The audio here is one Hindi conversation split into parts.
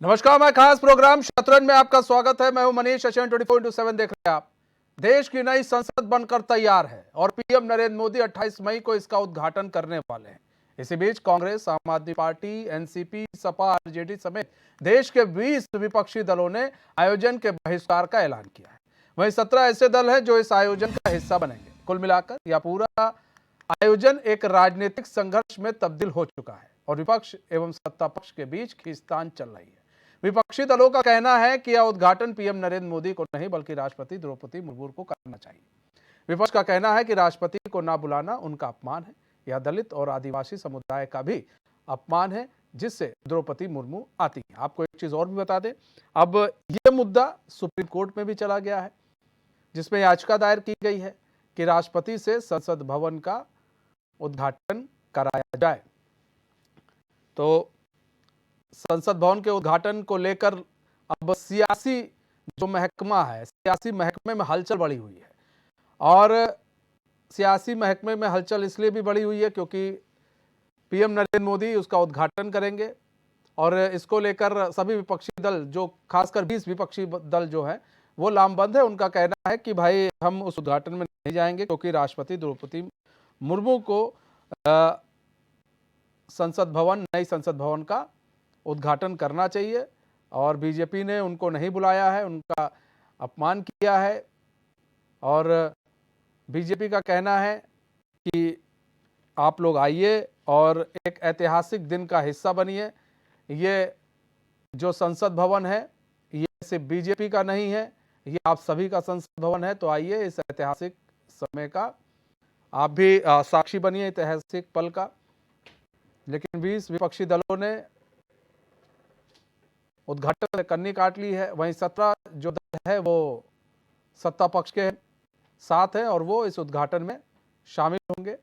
नमस्कार, मैं खास प्रोग्राम शतरंज में आपका स्वागत है। मैं हूं मनीष। एशियन 24/7 देख रहे हैं आप। देश की नई संसद बनकर तैयार है और पीएम नरेंद्र मोदी 28 मई को इसका उद्घाटन करने वाले हैं। इसी बीच कांग्रेस, आम आदमी पार्टी, एनसीपी, सपा, आरजेडी समेत देश के 20 विपक्षी दलों ने आयोजन के बहिष्कार का ऐलान किया है। वहीं 17 ऐसे दल हैं जो इस आयोजन का हिस्सा बनेंगे। कुल मिलाकर यह पूरा आयोजन एक राजनीतिक संघर्ष में तब्दील हो चुका है और विपक्ष एवं सत्ता पक्ष के बीच खींचतान चल रही है। विपक्षी दलों का कहना है कि यह उद्घाटन पीएम नरेंद्र मोदी को नहीं बल्कि राष्ट्रपति द्रौपदी मुर्मू को करना चाहिए। विपक्ष का कहना है कि राष्ट्रपति को ना बुलाना उनका अपमान है। यह दलित और आदिवासी समुदाय का भी अपमान है जिससे द्रौपदी मुर्मू आती है। आपको एक चीज और भी बता दें, अब यह मुद्दा सुप्रीम कोर्ट में भी चला गया है, जिसमें याचिका दायर की गई है कि राष्ट्रपति से संसद भवन का उद्घाटन कराया जाए। तो संसद भवन के उद्घाटन को लेकर अब सियासी जो महकमा है, सियासी महकमे में हलचल बढ़ी हुई है। और सियासी महकमे में हलचल इसलिए भी बढ़ी हुई है क्योंकि पीएम नरेंद्र मोदी उसका उद्घाटन करेंगे और इसको लेकर सभी विपक्षी दल, जो खासकर 20 विपक्षी दल जो है वो लामबंद है। उनका कहना है कि भाई हम उस उद्घाटन में नहीं जाएंगे क्योंकि राष्ट्रपति द्रौपदी मुर्मू को नई संसद भवन का उद्घाटन करना चाहिए और बीजेपी ने उनको नहीं बुलाया है, उनका अपमान किया है। और बीजेपी का कहना है कि आप लोग आइए और एक ऐतिहासिक दिन का हिस्सा बनिए। ये जो संसद भवन है ये सिर्फ बीजेपी का नहीं है, ये आप सभी का संसद भवन है। तो आइए इस ऐतिहासिक समय का आप भी साक्षी बनिए, ऐतिहासिक पल का। लेकिन 20 विपक्षी दलों ने उद्घाटन करनी काट ली है। वहीं 17 जो दल है वो सत्ता पक्ष के साथ है और वो इस उद्घाटन में शामिल होंगे।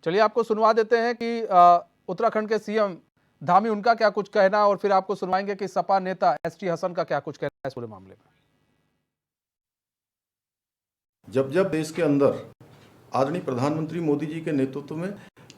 चलिए आपको सुनवा देते हैं कि उत्तराखंड के सीएम धामी उनका क्या कुछ कहना, और फिर आपको सुनवाएंगे कि सपा नेता एसटी हसन का क्या कुछ कहना है इस पूरे मामले में। जब जब देश के अंदर आदरणीय प्रधानमंत्री मोदी जी के नेतृत्व में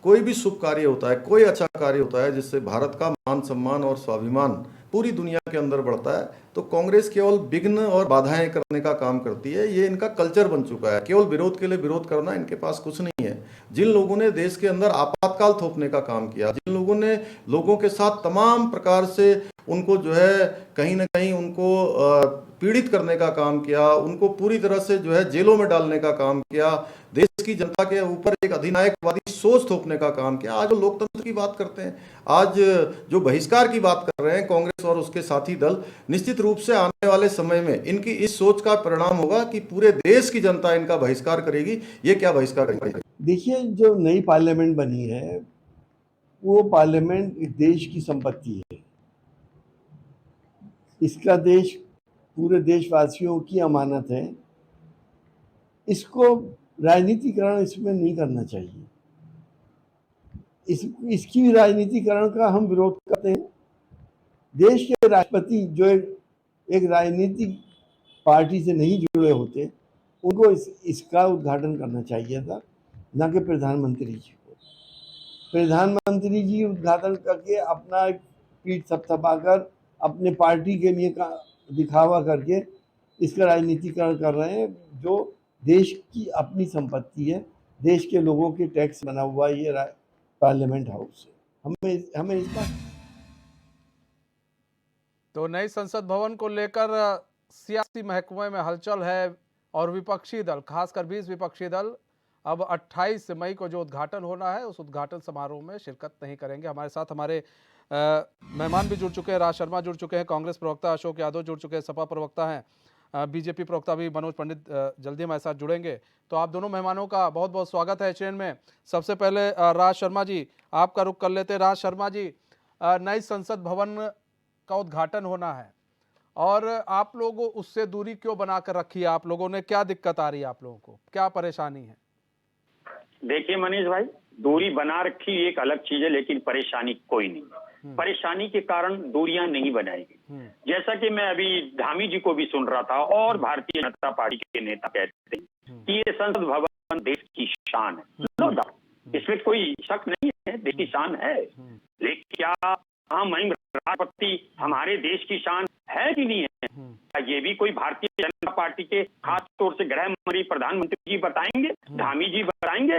कोई भी शुभ कार्य होता है, कोई अच्छा कार्य होता है जिससे भारत का मान सम्मान और स्वाभिमान पूरी दुनिया के अंदर बढ़ता है, तो कांग्रेस केवल विघ्न और बाधाएं करने का काम करती है। ये इनका कल्चर बन चुका है। केवल विरोध के लिए विरोध करना इनके पास कुछ नहीं है। जिन लोगों ने देश के अंदर आपातकाल थोपने का काम किया, जिन लोगों ने लोगों के साथ तमाम प्रकार से उनको जो है कहीं ना कहीं उनको पीड़ित करने का काम किया, उनको पूरी तरह से जो है जेलों में डालने का काम किया, देश की जनता के ऊपर एक अधिनायकवादी सोच थोपने का काम किया, आज वो लोकतंत्र की बात करते हैं। आज जो बहिष्कार की बात कर रहे हैं कांग्रेस और उसके साथी दल, निश्चित रूप से आने वाले समय में इनकी इस सोच का परिणाम होगा कि पूरे देश की जनता इनका बहिष्कार करेगी। ये क्या बहिष्कार करेगी? देखिए, जो नई पार्लियामेंट बनी है वो पार्लियामेंट इस देश की संपत्ति है। इसका देश पूरे देशवासियों की अमानत है। इसको राजनीतिकरण इसमें नहीं करना चाहिए। इसकी भी राजनीतिकरण का हम विरोध करते हैं। देश के राष्ट्रपति जो एक राजनीतिक पार्टी से नहीं जुड़े होते, उनको इसका उद्घाटन करना चाहिए था, ना कि प्रधानमंत्री जी को। प्रधानमंत्री जी उद्घाटन करके अपना पीठ थपथपाकर अपने पार्टी के लिए दिखावा करके इसका राजनीतिकरण कर रहे हैं, जो देश की अपनी संपत्ति है। देश के लोगों के टैक्स बना हुआ ये पार्लियामेंट हाउस है। हमें इस बात। तो नई संसद भवन को लेकर सियासी महकमे में हलचल है और विपक्षी दल, खासकर 20 विपक्षी दल अब 28 मई को जो उद्घाटन होना है उस उद्घाटन समारोह में शिरकत नहीं करेंगे। हमारे साथ हमारे मेहमान भी जुड़ चुके हैं। राज शर्मा जुड़ चुके हैं, कांग्रेस प्रवक्ता अशोक यादव जुड़ चुके हैं, सपा प्रवक्ता हैं, बीजेपी प्रवक्ता भी मनोज पंडित जल्दी हमारे साथ जुड़ेंगे। तो आप दोनों मेहमानों का बहुत बहुत स्वागत है चैन में। सबसे पहले राज शर्मा जी, आपका रुख कर लेते हैं। राज शर्मा जी, नई संसद भवन का उद्घाटन होना है और आप लोग उससे दूरी क्यों बनाकर रखी है? आप लोगों ने क्या दिक्कत आ रही है? आप लोगों को क्या परेशानी है? देखिए मनीष भाई, दूरी बना रखी एक अलग चीज है, लेकिन परेशानी कोई नहीं है। परेशानी के कारण दूरियां नहीं बनाएगी। जैसा कि मैं अभी धामी जी को भी सुन रहा था और भारतीय जनता पार्टी के नेता कहते हैं कि ये संसद भवन देश की शान है। नो डाउट, इसमें कोई शक नहीं है, देश की शान है। लेकिन क्या महामहिम राष्ट्रपति हमारे देश की शान है कि नहीं है? ये भी कोई भारतीय जनता पार्टी के खास तौर से गृह मंत्री प्रधानमंत्री जी बताएंगे, धामी जी बताएंगे?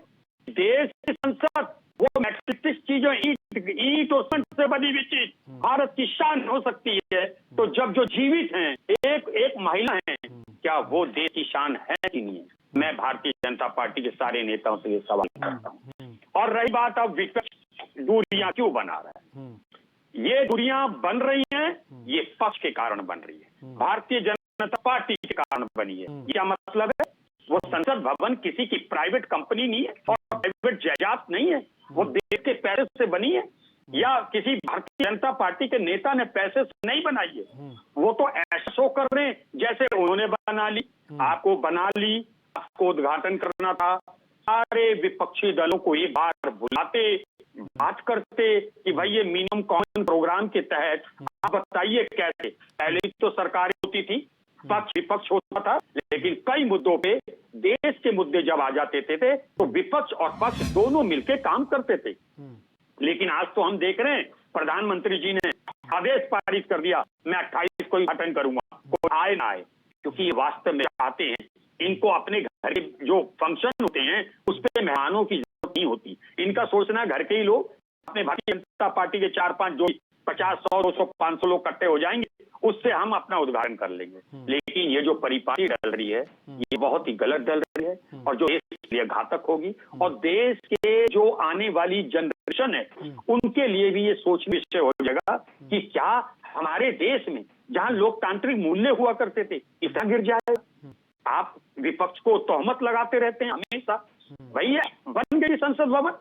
देश की संसद वो मैटेरियलिस्टिक चीजों ईंट और सीमेंट से बनी हुई चीज भारत की शान हो सकती है, तो जब जो जीवित हैं एक महिला है, क्या वो देश की शान है कि नहीं है? मैं भारतीय जनता पार्टी के सारे नेताओं से ये सवाल करता हूँ। और रही बात अब विपक्ष दूरियां क्यों बना रहा है, ये दूरियां बन रही हैं, ये पक्ष के कारण बन रही है, भारतीय जनता पार्टी के कारण बनी है। क्या मतलब है? वो संसद भवन किसी की प्राइवेट कंपनी नहीं है और प्राइवेट जायदाद नहीं है, वो देश के पैसे से बनी है या किसी भारतीय जनता पार्टी के नेता ने पैसे से नहीं बनाई है। वो तो ऐसा शो कर रहे हैं जैसे उन्होंने बना ली, आपको बना ली, आपको उद्घाटन करना था। सारे विपक्षी दलों को ये बार बुलाते, बात करते कि भाई ये मिनिमम कॉमन प्रोग्राम के तहत आप बताइए कैसे। पहले तो सरकारें होती थी, पक्ष विपक्ष होता था, लेकिन कई मुद्दों पे देश के मुद्दे जब आ जाते थे तो विपक्ष और पक्ष दोनों मिलकर काम करते थे। लेकिन आज तो हम देख रहे हैं प्रधानमंत्री जी ने आदेश पारित कर दिया, मैं 28 को उद्घाटन करूंगा, कोई आए ना आए, क्योंकि ये वास्तव में आते हैं। इनको अपने घर के जो फंक्शन होते हैं उस पर मेहमानों की जरूरत नहीं होती। इनका सोचना घर के ही लोग, अपने भारतीय जनता पार्टी के 4-5 जो 50, 100, 200, 500 लोग इकट्ठे हो जाएंगे, उससे हम अपना उद्घाटन कर लेंगे। लेकिन ये जो परिपाटी डल रही है ये बहुत ही गलत डल रही है और जो देश के लिए घातक होगी और देश के जो आने वाली जनरेशन है उनके लिए भी ये सोचने विषय हो जाएगा कि क्या हमारे देश में जहां लोकतांत्रिक मूल्य हुआ करते थे इतना गिर जाएगा। आप विपक्ष को तोहमत लगाते रहते हैं हमेशा। भैया बन गई संसद भवन,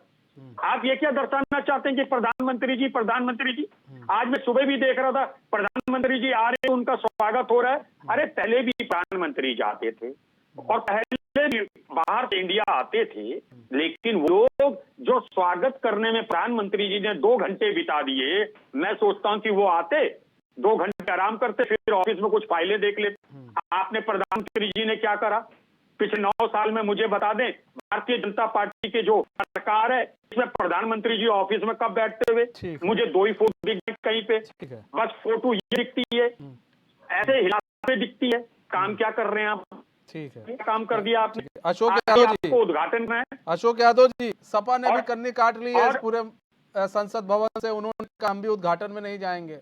आप ये क्या दर्शाना चाहते हैं कि प्रधानमंत्री जी आज मैं सुबह भी देख रहा था, प्रधानमंत्री जी आ रहे हैं, उनका स्वागत हो रहा है। अरे पहले भी प्रधानमंत्री जाते थे और पहले भी बाहर से इंडिया आते थे, लेकिन वो लोग जो स्वागत करने में प्रधानमंत्री जी ने 2 घंटे बिता दिए, मैं सोचता हूं कि वो आते 2 घंटे आराम करते, फिर ऑफिस में कुछ फाइलें देख लेते। आपने प्रधानमंत्री जी ने क्या करा पिछले 9 साल में? मुझे बता दें, भारतीय जनता पार्टी के जो सरकार है इसमें प्रधानमंत्री जी ऑफिस में कब बैठते हुए? मुझे 2 ही फोटो दिख गए कहीं पे, बस फोटो ये दिखती है, ऐसे हिलाते दिखती है। काम क्या कर रहे हैं आप? ठीक है, काम कर दिया आपने। अशोक यादव जी, आपको उद्घाटन में अशोक यादव जी, सपा ने भी कन्नी काट ली है इस और पूरे संसद भवन से, उन्होंने कहा हम भी उद्घाटन में नहीं जाएंगे।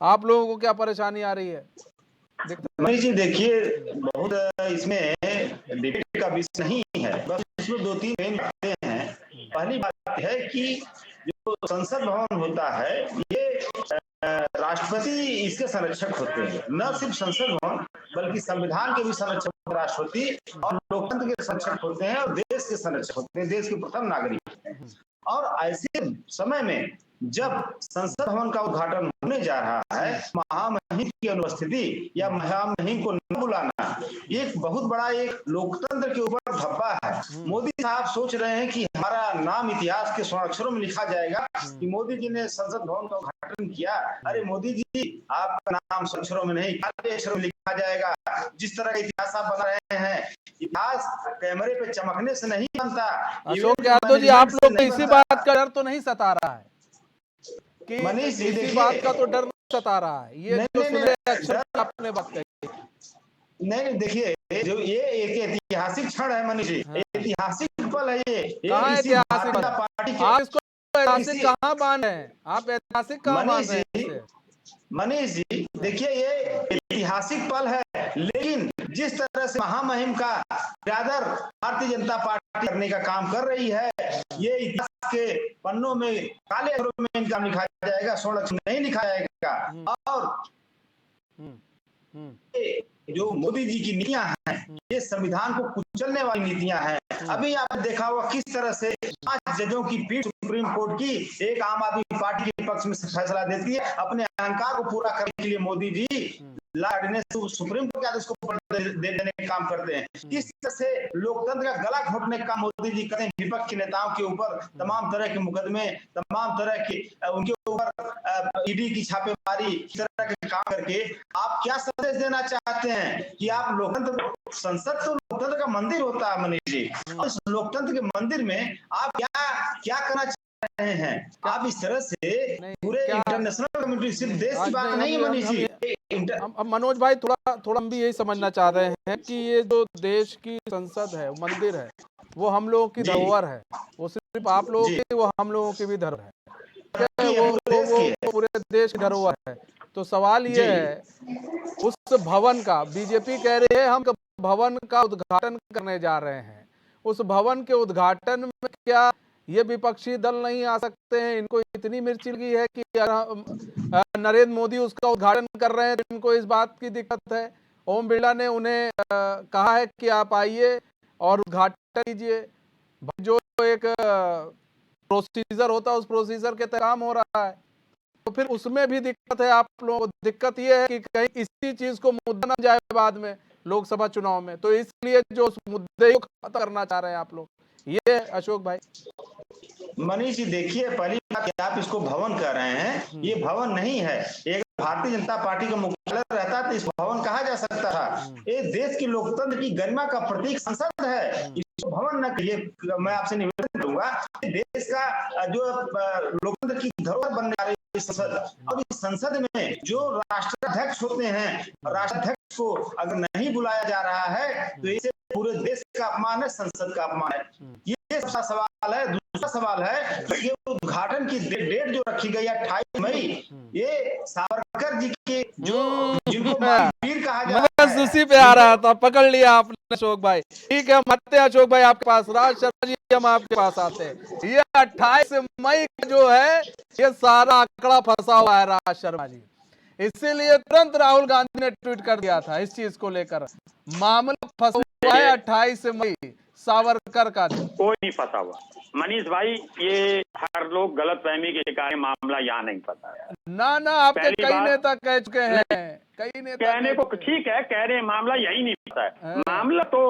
आप लोगों को क्या परेशानी आ रही है? मनीष जी देखिए, बहुत इसमें डिबेट का विषय नहीं है, बस इसमें 2-3 मेन बातें हैं। पहली बात है कि जो संसद भवन होता है ये राष्ट्रपति इसके संरक्षक होते हैं। न सिर्फ संसद भवन बल्कि संविधान के भी संरक्षक राष्ट्रपति और लोकतंत्र के संरक्षक होते हैं और देश के संरक्षक होते हैं, देश के प्रथम नागरिक। और ऐसे समय में जब संसद भवन का उद्घाटन होने जा रहा है, महामहिम की अनुपस्थिति या महामहिम को न बुलाना एक बहुत बड़ा एक लोकतंत्र के ऊपर धब्बा है। मोदी साहब सोच रहे हैं कि हमारा नाम इतिहास के स्वर्ण अक्षरों में लिखा जाएगा कि मोदी जी ने संसद भवन का उद्घाटन किया। अरे मोदी जी, आपका नाम स्वर्ण अक्षरों में नहीं, काले अक्षरों में लिखा जाएगा। जिस तरह का इतिहास आप बना रहे हैं, इतिहास कैमरे पे चमकने से नहीं बनता। अशोक यादव जी, आप लोग को इसी बात का डर तो नहीं सता रहा है कि मनीष जी इसी बात का तो डर नहीं सता रहा है? ये जो सुने अक्षर आपने बात कही, नहीं देखिए, जो ये एक ऐतिहासिक क्षण है मनीष जी, ऐतिहासिक पल है ये। कहाँ ऐतिहासिक पल? आप इसको ऐतिहासिक कहाँ मान रहे हैं? आप ऐतिहासिक कहाँ मान रहे हैं? मनीष जी देखिए, ये ऐतिहासिक पल है, लेकिन जिस तरह से महामहिम का आदर भारतीय जनता पार्टी करने का काम कर रही है, ये इतिहास के पन्नों में काले अक्षरों में इनका लिखा जाएगा, स्वर्ण अक्षर नहीं लिखा जाएगा। और जो मोदी जी की नीतियां हैं ये संविधान को कुचलने वाली नीतियां हैं। अभी आपने देखा होगा किस तरह से 5 जजों की पीठ सुप्रीम कोर्ट की एक आम आदमी पार्टी के पक्ष में फैसला देती है। अपने अहंकार को पूरा करने के लिए मोदी जी सुप्रीम कोर्ट के आदेश को देने का काम करते हैं। किस तरह से लोकतंत्र का गला घोटने का काम मोदी जी करते हैं। विपक्ष के नेताओं के ऊपर तमाम तरह के मुकदमे, तमाम तरह के उनके ऊपर ईडी की छापेमारी, इस तरह के काम करके आप क्या संदेश देना चाहते हैं कि आप लोकतंत्र, संसद तो लोकतंत्र का मंदिर होता है मनीष जी, और इस लोकतंत्र के मंदिर में आप क्या करना रहे हैं। आप इस तरह से नहीं, पूरे क्या इंटरनेशनल कम्युनिटी, सिर्फ देश की बात नहीं है मनीष जी। अब मनोज भाई थोड़ा थोड़ा हम भी यही समझना चाह रहे हैं कि ये जो देश की संसद है, मंदिर है, वो हम लोगों की जी धरोहर है। वो सिर्फ आप लोगों जी, की, वो हम लोगों की भी धरोहर है। की है, वो पूरे वो देश वो की है। वो पूरे देश की धरोहर है। तो सवाल जी ये है, उस भवन का बीजेपी कह रही है हम भवन का उद्घाटन करने जा रहे हैं। उस भवन के उद्घाटन में क्या ये विपक्षी दल नहीं आ सकते हैं? इनको इतनी मिर्ची लगी है कि नरेंद्र मोदी उसका उद्घाटन कर रहे हैं, तो इनको इस बात की दिक्कत है। ओम बिरला ने उन्हें कहा है कि आप आइए और उद्घाटन कीजिए। जो एक प्रोसीजर होता है, उस प्रोसीजर के तहत काम हो रहा है। तो फिर उसमें भी दिक्कत है आप लोगों को। दिक्कत ये है कि कहीं इसी चीज को मुद्दा ना जाए बाद में लोकसभा चुनाव में, तो इसलिए जो उस मुद्दे को खत्म करना चाह रहे हैं आप लोग, ये अशोक भाई। मनीष जी देखिए, पहली बात कि आप इसको भवन कह रहे हैं, ये भवन नहीं है। एक भारतीय जनता पार्टी का मुख्यालय रहता तो इस भवन कहा जा सकता था। ये देश की लोकतंत्र की गरिमा का प्रतीक संसद है, इसको भवन न कहिए। मैं आपसे निवेदन करूंगा, देश का जो लोकतंत्र की धरोहर बनने जा रही है संसद, और इस संसद में जो राष्ट्राध्यक्ष होते हैं, राष्ट्राध्यक्ष को अगर नहीं बुलाया जा रहा है तो इसे पूरे देश का अपमान है, संसद का अपमान है। ये सबका सवाल है। दूसरा सवाल है कि ये उद्घाटन की डेट जो रखी गई है 28 मई, ये सावरकर जी के जो जिनको महावीर कहा मैं जाता बस है, उसी पे आ रहा था, पकड़ लिया आपने अशोक भाई। ठीक है, हम आते हैं अशोक भाई आपके पास। राज शर्मा जी, हम आपके पास आते हैं। ये 28 मई का जो है, ये सारा आंकड़ा फंसा हुआ है राज शर्मा जी। इसीलिए तुरंत राहुल गांधी ने ट्वीट कर दिया था इस चीज को लेकर। मामला फंसा हुआ है 28 मई, सावरकर का दिन। कोई नहीं फंसा हुआ मनीष भाई, ये हर लोग गलत फहमी के शिकार हैं। मामला यहाँ नहीं फंसा है। ना आपके पहली कई बात- नेता कह चुके हैं, कई नेता कहने को कह चुके ठीक है, कह रहे हैं मामला यही नहीं फंसा है। हाँ। मामला तो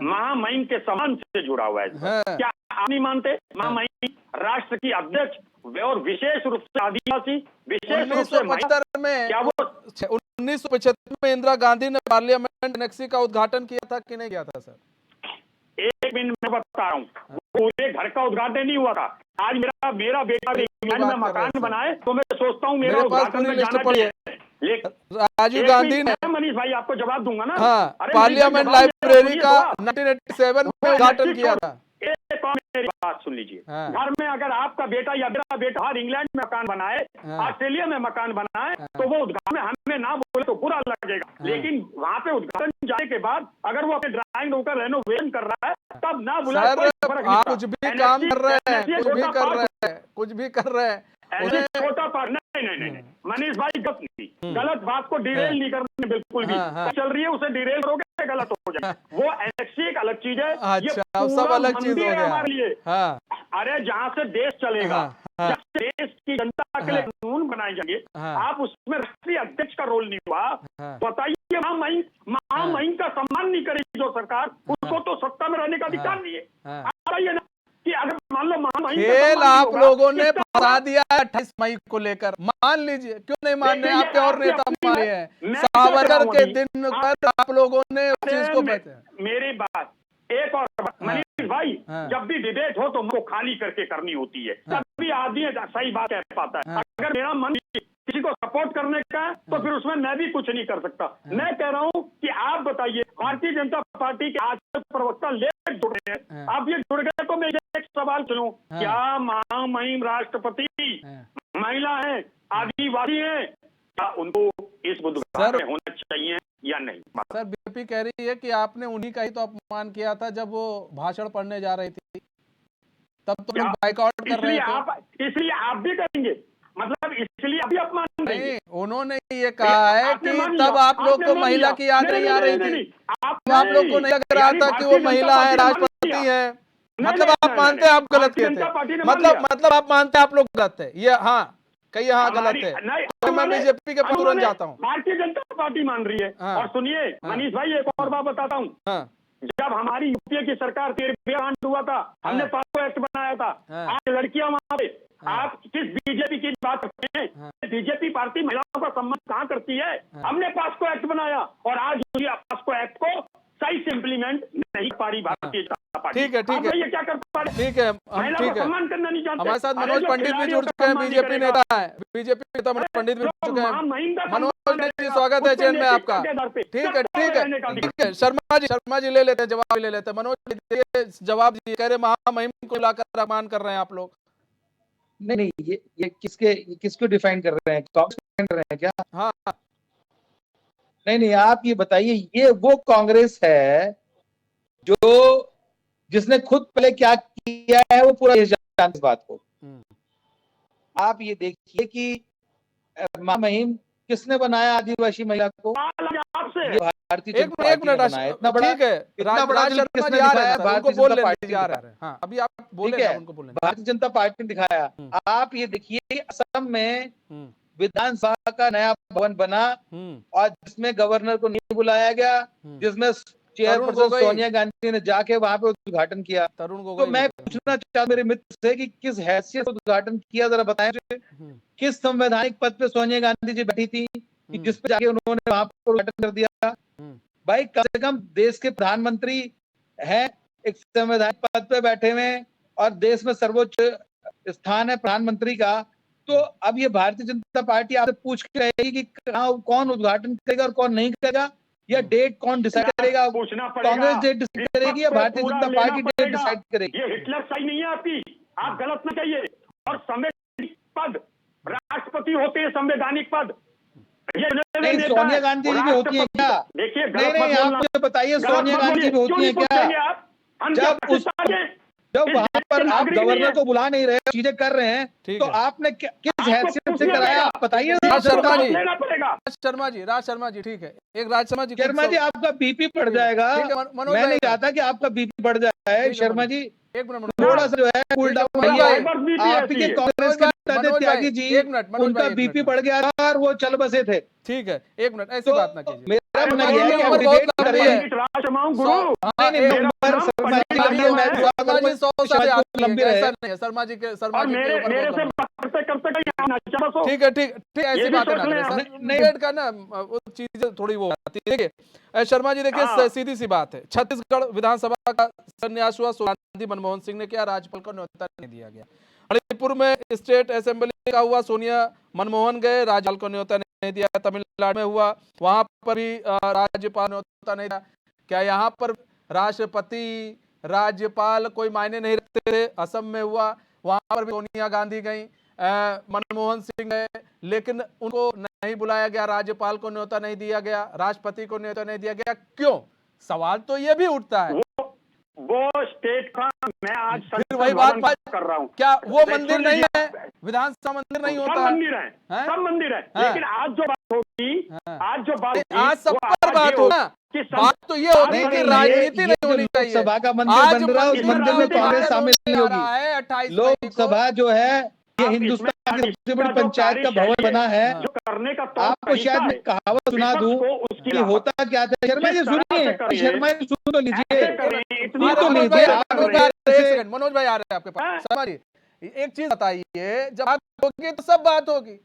महामहिम के सम्मान से जुड़ा हुआ है। हाँ। क्या आप नहीं मानते? महामहिम राष्ट्र की अध्यक्ष और विशेष रूप से आदिवासी, विशेष रूप से 1975 में, क्या वो 1975 में इंदिरा गांधी ने पार्लियामेंट एनेक्सी का उद्घाटन किया था कि नहीं किया था सर? एक मिनट में बता रहा हूँ, पूरे घर का उद्घाटन नहीं हुआ था। आज मेरा बेटा इंग्लैंड में मकान बनाए तो मैं सोचता हूँ मेरा मेरे पास उद्घाटन पूरी में लिस्ट जाना पड़ी है। चाहिए। राजीव गांधी ने, मनीष भाई आपको जवाब दूंगा ना। हाँ, अरे पार्लियामेंट मनीष भाई, जवाब लाइब्रेरी मेरा का सुनिए 1987 में उद्घाटन किया था। एक और मेरी बात सुन लीजिए। हाँ। घर में अगर आपका बेटा या मेरा बेटा हर इंग्लैंड में मकान बनाए, हाँ। ऑस्ट्रेलिया में मकान बनाए, तो वो उद्घाटन में हमें ना बोले तो बुरा लगेगा। लेकिन वहां पे उद्घाटन जाने के बाद अगर वो अपने ड्राइंग रूम का रेनोवेशन कर रहा है, तब ना बुलाए, सर कोई फर्क नहीं आप पड़ता। कुछ भी काम कर रहे हैं, NSC कुछ भी छोटा कर पार्ट रहे हैं, कुछ भी कर रहे हैं। ऐसे छोटा पार्ट नहीं मनीष भाई, गलत बात को डिरेल नहीं करने बिल्कुल भी। हाँ। चल रही है उसे डिरेल करोगे गलत हो जाए। वो एनेक्सी एक अलग चीज है। ये अच्छा, अब सब पूरा अलग चीज मंदिर हो है गया। हमारे लिए। हाँ। अरे जहाँ से देश चलेगा, हाँ। जहाँ से देश की जनता के लिए कानून बनाए जाएंगे, हाँ। आप उसमें राष्ट्रीय अध्यक्ष का रोल नहीं हुआ। हाँ। बताइए, महामहिम का सम्मान नहीं करेगी जो सरकार, उसको तो सत्ता में रहने का अधिकार नहीं है। हाँ। बताइए ना कि अगर मान लो महामहिम का खेल सम्मान नहीं आप होगा, लोगों ने इसका फंसा दिया है 28 मई को लेकर। मान लीजिए, क्यों नहीं मान रहे? देखिए, आपके और आपकी नेता अपनी मान है। रहे हैं। मैं सावरकर क्या के कहूँ दिन अभी? पर आप लोगों ने उस चीज को मेरी बात, एक और बात मनीष भाई, हाँ। जब भी डिबेट हो तो मुझको खाली करके करनी होती है, तभी आदमी सही बात कह पाता है। अगर मेरा मन किसी को सपोर्ट करने का है तो फिर उसमें मैं भी कुछ नहीं कर सकता। मैं कह रहा हूँ कि आप बताइए, भारतीय जनता पार्टी के आज प्रवक्ता लेट जुड़े हैं, आप ये जुड़ गए तो मैं एक सवाल सुनूं, क्या महामहिम राष्ट्रपति महिला है, आदिवासी है, क्या उनको इस बुधवार में होना चाहिए या नहीं? सर बीजेपी कह रही है कि आपने उन्हीं का ही तो अपमान किया था जब वो भाषण पढ़ने जा रही थी, तब तो लोग बाइकआउट कर रहे थे। इसलिए आप भी करेंगे, मतलब इसलिए अभी अपमान नहीं, उन्होंने ये कहा है कि तब आप लोग को महिला की याद नहीं आ रही थी, आप लोग को नहीं लग रहा था कि वो महिला है, राष्ट्रपति है। मतलब आप मानते हैं आप गलत किए थे, मतलब आप मानते हैं आप लोग गलत है ये? हाँ, कहीं यहाँ गलत है तो मैं बीजेपी के तुरंत जाता हूँ। भारतीय जनता पार्टी मान रही है। और सुनिए मनीष भाई, एक और बात बताता हूँ। जब हमारी यूपीए की सरकार 13 हुआ था, हमने पासपोर्ट एक्ट बनाया था। आज लड़कियां वहां पे, आप किस बीजेपी की बात करते हैं? बीजेपी पार्टी महिलाओं का सम्मान कहाँ करती है? हमने पासपोर्ट एक्ट बनाया और आज पासपोर्ट एक्ट को सही से इम्प्लीमेंट नहीं पा रही भारतीय जनता पार्टी। ठीक है, ये क्या करता पड़े। ठीक है, हम महिला ठीक को है। सम्मान करना नहीं जानते। हमारे साथ अरे मनोज जो पंडित भी खिलाड़ियों जुड़ का चुके हैं, सम्मान नहीं बीजेपी करेगा, नेता है, बीजेपी नेता मनोज पंडित भी जुड़ चुके हैं। महामहिम का मनोज सम्मान पंडित जी करेगा, स्वागत है उसके चैन में नेतृत्व आपका। के आधार पे ठीक है, सब ठीक है, रहने का ठीक है। शर्मा जी ले लेते हैं, जवाब ले लेते हैं। मनोज जी जवाब जी कह रहे महामहिम को बुलाकर अपमान कर रहे हैं आप लोग। नहीं नहीं, ये किसको डिफाइन कर रहे हैं? कांग्रेस डिफाइन कर रहे हैं क्या? हाँ, नहीं नहीं, आप ये बताइए, ये वो कांग्रेस है जो जिसने खुद पहले क्या किया है वो पूरा देश जानता है इस बात को। आप ये देखिए कि महामहिम किसने बनाया आदिवासी महिला को? आपसे ये भारतीय एक जनता पार्टी ने मिनट बनाया। इतना बड़ा, ठीक है, इतना बड़ा राज दिल शर्मा किसने जी आ रहे दिखाया? हैं सर, उनको भारतीय बोल जनता लेने पार्टी दीजिए, आ ने रहे हैं। हाँ, अभी आप बोले ठीक ना, है, उनको बोलें। भारतीय जनता पार्टी ने दिखाया। आप ये देखिए, असम में विधानसभा का नया भवन बना और जिसमें गवर्नर को नहीं बुलाया गया, जिसमें चेयरपर्सन गोगोई। सोनिया गांधी ने जाके वहां पे उद्घाटन किया। तरुण तो गोगोई मैं भी थे। पूछना चाहता मेरे मित्र से कि किस हैसियत से उद्घाटन किया, जरा बताएं मुझे। किस संवैधानिक पद पे सोनिया गांधी जी बैठी थी कि जिस पे जाके उन्होंने वहां पर उद्घाटन कर दिया? भाई कम से कम देश के प्रधानमंत्री हैं, एक संवैधानिक पद पे बैठे हुए हैं और देश में सर्वोच्च स्थान है प्रधानमंत्री का। तो अब ये भारतीय जनता पार्टी आपसे पूछ के रहेगी कि कौन उद्घाटन करेगा और कौन नहीं करेगा, या डेट कौन डिसाइड करेगा? पूछना पड़ेगा। कांग्रेस डेट डिसाइड करेगी या भारतीय पूरा जनता लेना पार्टी डेट पड़ेगा। डिसाइड करेगी? ये हिटलर सही नहीं है आपकी, आप गलत न कहिए। और संवैधानिक पद राष्ट्रपति होते हैं, संवैधानिक पद। ये नहीं, नेता सोनिया है, गांधी जी भी होती हैं क्या? देखिए नहीं गलत नहीं, मत आप बोलना। मुझे बताइए, गलत सोनिया मत गांधी बोलिए। भी होती क्यों हैं नहीं क्या? पूछेंगे आप? हम क्या जब उस पाकिस्तान के जब इस वहां देश पर के आप नागरिक नहीं गवर्नर है? को बुला नहीं रहे, चीजें कर रहे हैं, ठीक तो है। आपने किस आपको हैसियत से पूछना कराया? पड़ेगा। आप बताइए राज शर्मा जी। लेना पड़ेगा। राज शर्मा जी, ठीक है। एक राज शर्मा जी कुछ शर्मा जी, आपका बीपी बढ़ ठीक है, जाएगा। ठीक है, मनोज मैं भाई, नहीं चाहता कि आपका बीपी बढ़ जाए। ठीक है, शर्मा जी, एक मिनट मनोज थोड़ा भाई। सा जो है कूल ठीक है, डाउन मनोज करिए। भाई। बीपी ऐसी आपके है। कांग्रेस के नेता थे मनोज भाई, त्यागी जी, एक मिनट, मनोज उनका भाई, एक बीपी मिनट। बढ़ गया था और वो चल बसे थे। ठीक है, एक मिनट, ऐसी तो बात ना कीजिए। मेरा अरे मानना भाई, यह है कि उम्र आप बहुत डिबेट लंबी करें। है। राजमाऊ गुरु। नहीं नहीं, एक- नंबर नाम शर्मा जी पंडित के लिए मैं दुआ शर्मा करूंगा जी 100 कि से शायद आती वो है, लंबी रहे। ऐसा नहीं है। शर्मा और जी की मेरे उम्र मेरे बहुत से लंबी है। बात करते करते चलो सो। ठीक है, ठीक ठीक, ये ऐसी भी बातें सोच ना लें करें आप। सर, नहीं, डिबेट का ना वो चीजें थोड़ी वो आती है। देखिए शर्मा जी, देखिए हाँ। सीधी सी बात है, छत्तीसगढ़ विधानसभा का संन्यास हुआ, सोनिया गांधी मनमोहन सिंह ने किया, राज्यपाल को न्योता नहीं दिया गया। मणिपुर में स्टेट असेंबली का हुआ, सोनिया मनमोहन गए, राज्यपाल को न्योता नहीं दिया। तमिलनाडु में हुआ, वहां पर भी राज्यपाल न्योता नहीं दिया। क्या यहाँ पर राष्ट्रपति राज्यपाल कोई मायने नहीं रखते थे? असम में हुआ, वहां पर भी सोनिया गांधी गई, मनमोहन सिंह गए, लेकिन उनको नहीं बुलाया गया, राज्यपाल को न्योता नहीं दिया गया, राष्ट्रपति को न्योता नहीं दिया गया। क्यों? सवाल तो ये भी उठता है। वो स्टेट का मैं आज फिर वही बात कर रहा हूँ। क्या वो नहीं, मंदिर सुन नहीं लीजिए। है? विधानसभा मंदिर नहीं सब होता है? मंदिर है, हैं? सब मंदिर है। हाँ। लेकिन आज जो बात होगी, हाँ। आज जो बात होगी, आज सब वो पर आज बात ये होगा। कि बात तो ये होगी नहीं, कि नहीं, राजनीति ये नहीं जो होनी चाहिए। लोकसभा का मंदिर आज बन रहा है, उस मंदिर में कांग्रेस शामिल नहीं होगी। 28 मई को। लोकसभा जो है ये आप हिंदुस्तान इसमें की सबसे बड़ी जो पंचायत का कार्यशैली भवन बना है। जो करने का तौर आपको तरीका शायद है, मैं कहावत सुना विपक्ष दूं को उसकी कि राहत। होता क्या था। शर्मा जी जिस तरह सुनिए, से करिए, शर्मा जी सुन तो लीजिए, ऐसे करें, इतनी सुन तो मनोज लीजिए। भाई, आप मनोज भाई, एक जैसे सेकंड, मनोज भाई आ रहे हैं आपके हाँ। पास। शर्मा जी, एक चीज बताइए, जब बात होगी तो सब बात होगी,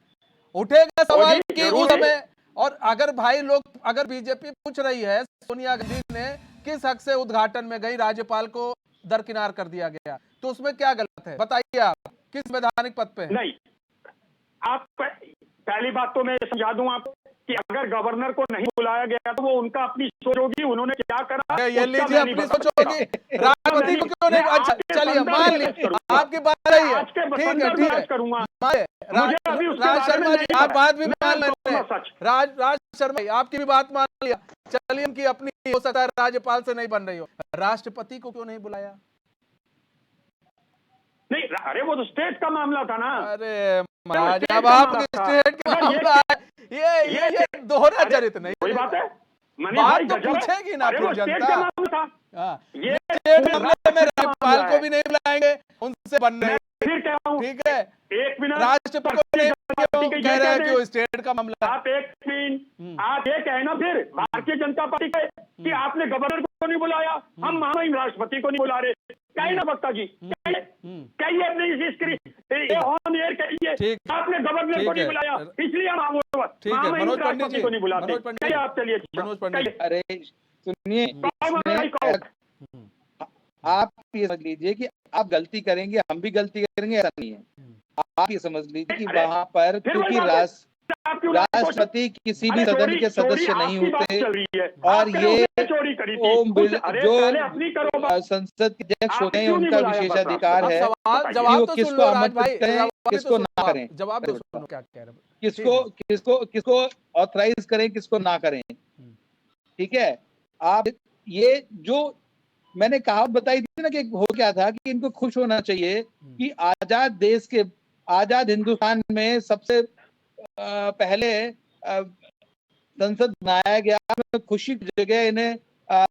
उठेगा सवाल होगी, कि जरूर उस है। समय, और अगर भाई लोग, अगर बीजेपी पूछ रही है सोनिया गांधी ने किस हक से उद्घाटन में गई, राज्यपाल को दरकिनार कर दिया गया, तो उसमें क्या गलत है? बताइए आप किस संवैधानिक पद पे हैं? नहीं, आप पहली बात तो मैं समझा दूं आपको कि अगर गवर्नर को नहीं बुलाया गया तो वो उनका अपनी सोच होगी, उन्होंने क्या करा ये उसका लीजिए मैं नहीं अपनी बता सोच सकता। होगी, राष्ट्रपति को क्यों नहीं? मैं अच्छा आपके चलिए, संदर्भ मान में ली बात करूंगा। आपकी बात सही है, आज के ठीक है, संदर्भ ठीक में है, बात करूंगा। मानिए, मुझे अभी उसके राज बारे में शर्मा जी, नहीं आप पता। बात भी मैं मान लेते कहूंगा हैं, सच। राज शर्मा जी, आपकी भी बात मान लिया, चलिए उनकी अपनी हो सकता है राज्यपाल से नहीं बन रही हो, राष्ट्रपति को क्यों नहीं बुलाया? नहीं, अरे वो तो स्टेट का मामला था ना। अरे महाराज, स्टेट अब का आप मामला था। स्टेट का अगर ये मामला है, ये दोहरा अरे, चरित्र नहीं कोई बात है, मनीष बात भाई तो गजब है। पूछेगी ना अरे फिर वो स्टेट जनता। का मामला था। हाँ, ये स्टेट पूरे मामले में राज्य का राज्यपाल मामला को है। भी नहीं बुलाएंगे, उनसे बन रहे, फिर क्या हूँ, ठीक है, एक मिनट, राष्ट्रपति को नहीं पार्टी के ये कह रहे हैं कह कि दें। वो स्टेट का मामला है। आप एक मिनट, आप ये कहना फिर भारतीय जनता पार्टी के कि आपने गवर्नर को नहीं बुलाया, हम महामहिम राष्ट्रपति को नहीं बुला रहे। कहिए ना वक्ता जी, कहिए अपने ये ऑन एयर कहिए, ठीक। आपने गवर्नर ठीक को नहीं है। बुलाया, इसलिए हम ठीक है, महामहिम मनोज पंडित राष्ट्रपति जी, को नहीं बुलाते। मनोज पंडित कहिए जी, आप, चलिए मनोज पंडित जी। अरे सुनिए, कहो, इसमें आप ये समझ लीजिए कि आप गलती करेंगे, हम भी गलती करेंगे, ऐसा नहीं है। आप ये समझ लीजिए कि वहां पर फिर वही क्योंकि बात है। आप क्यों नहीं कोशिश- राष्ट्रपति किसी भी अरे सदन चोरी के सदस्य चोरी नहीं आपकी बात होते चल रही है। और आपने ये उसने चोरी करी थी ओम उस अरे जो पहले अपनी करो बात। संसद के अध्यक्ष होते आपने हैं क्यों नहीं उनका बुलाया बस विशेषाधिकार अब है सवाल कि जवाब वो तो सुन किसको लो राज आमंत्रित भाई, करें, जवाब भी तो किसको सुन ना लो आप। करें, जवाब तो सुनो क्या कह रहे हैं। किसको ठीक है। किसको किसको ऑथराइज करें, किसको ना करें। ठीक है, आप ये जो मैंने कहावत बताई थी ना कि हो क्या था कि इनको खुश होना चाहिए कि आजाद देश के, आजाद हिंदुस्तान में सबसे पहले संसद बनाया गया, खुशी की जगह इन्हें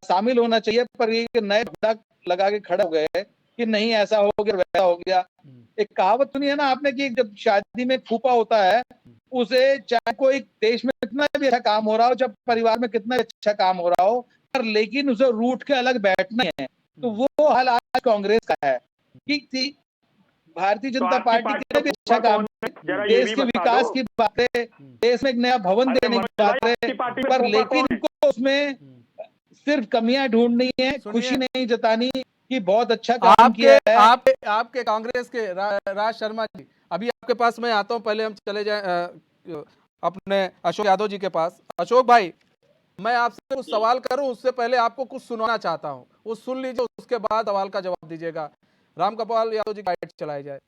शामिल होना चाहिए, पर ये नए धड़क लगा के खड़े हो गए कि नहीं ऐसा हो गया वैसा हो गया। एक कहावत सुनी है ना आपने कि जब शादी में फूफा होता है, उसे चाहे कोई देश में कितना भी अच्छा काम हो रहा हो, जब परिवार में कितना अच्छा काम हो रहा हो, पर लेकिन उसे रूठ के अलग बैठना है। तो वो हाल आज कांग्रेस का है कि भारतीय तो जनता आपकी पार्टी पार्टी के का भी अच्छा फूफा काम कौन है? जरा ये देश भी के बता विकास दो। की बातें, देश में एक नया भवन अरे देने की मनोज भाई, बात आपकी है, पार्टी में पर फूफा लेकिन कौन है? इनको उसमें सिर्फ कमियां ढूंढनी है, सुनिए। खुशी नहीं जतानी कि बहुत अच्छा काम आपके किया है। आपके कांग्रेस के राज शर्मा जी, अभी आपके पास मैं आता हूं, पहले हम चले जाएं अपने अशोक यादव जी के पास। अशोक भाई, मैं आपसे कुछ सवाल करूं उससे पहले आपको कुछ सुनाना चाहता हूं, वो सुन लीजिए, उसके बाद सवाल का जवाब दीजिएगा। रामगोपाल यादव जी गाइड चलाई जाए।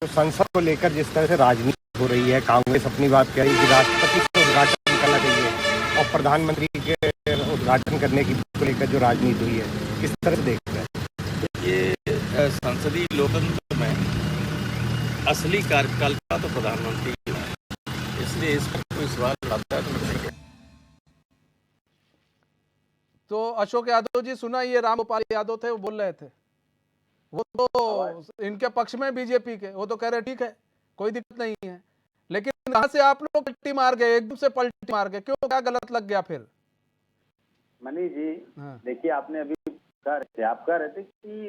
तो संसद को लेकर जिस तरह से राजनीति हो रही है, कांग्रेस अपनी बात कह रही है कि राष्ट्रपति को उद्घाटन करना चाहिए और प्रधानमंत्री के उद्घाटन करने की को लेकर जो राजनीति हुई है, किस तरह से देख रहे हैं? ये संसदीय लोकतंत्र में असली कार्यकर्ता तो प्रधानमंत्री ही है, इसलिए इस पर कोई सवाल आता है तो मैं नहीं। तो अशोक यादव जी, सुना ये रामगोपाल यादव थे, वो बोल रहे थे, वो तो इनके पक्ष में बीजेपी के, वो तो कह रहे ठीक है कोई दिक्कत नहीं है, लेकिन कहां से आप लोग पलटी मार गए, एकदम से पलटी मार गए, क्यों, क्या गलत लग गया फिर? मनीष जी, हाँ। देखिए आपने अभी आप कह रहे थे कि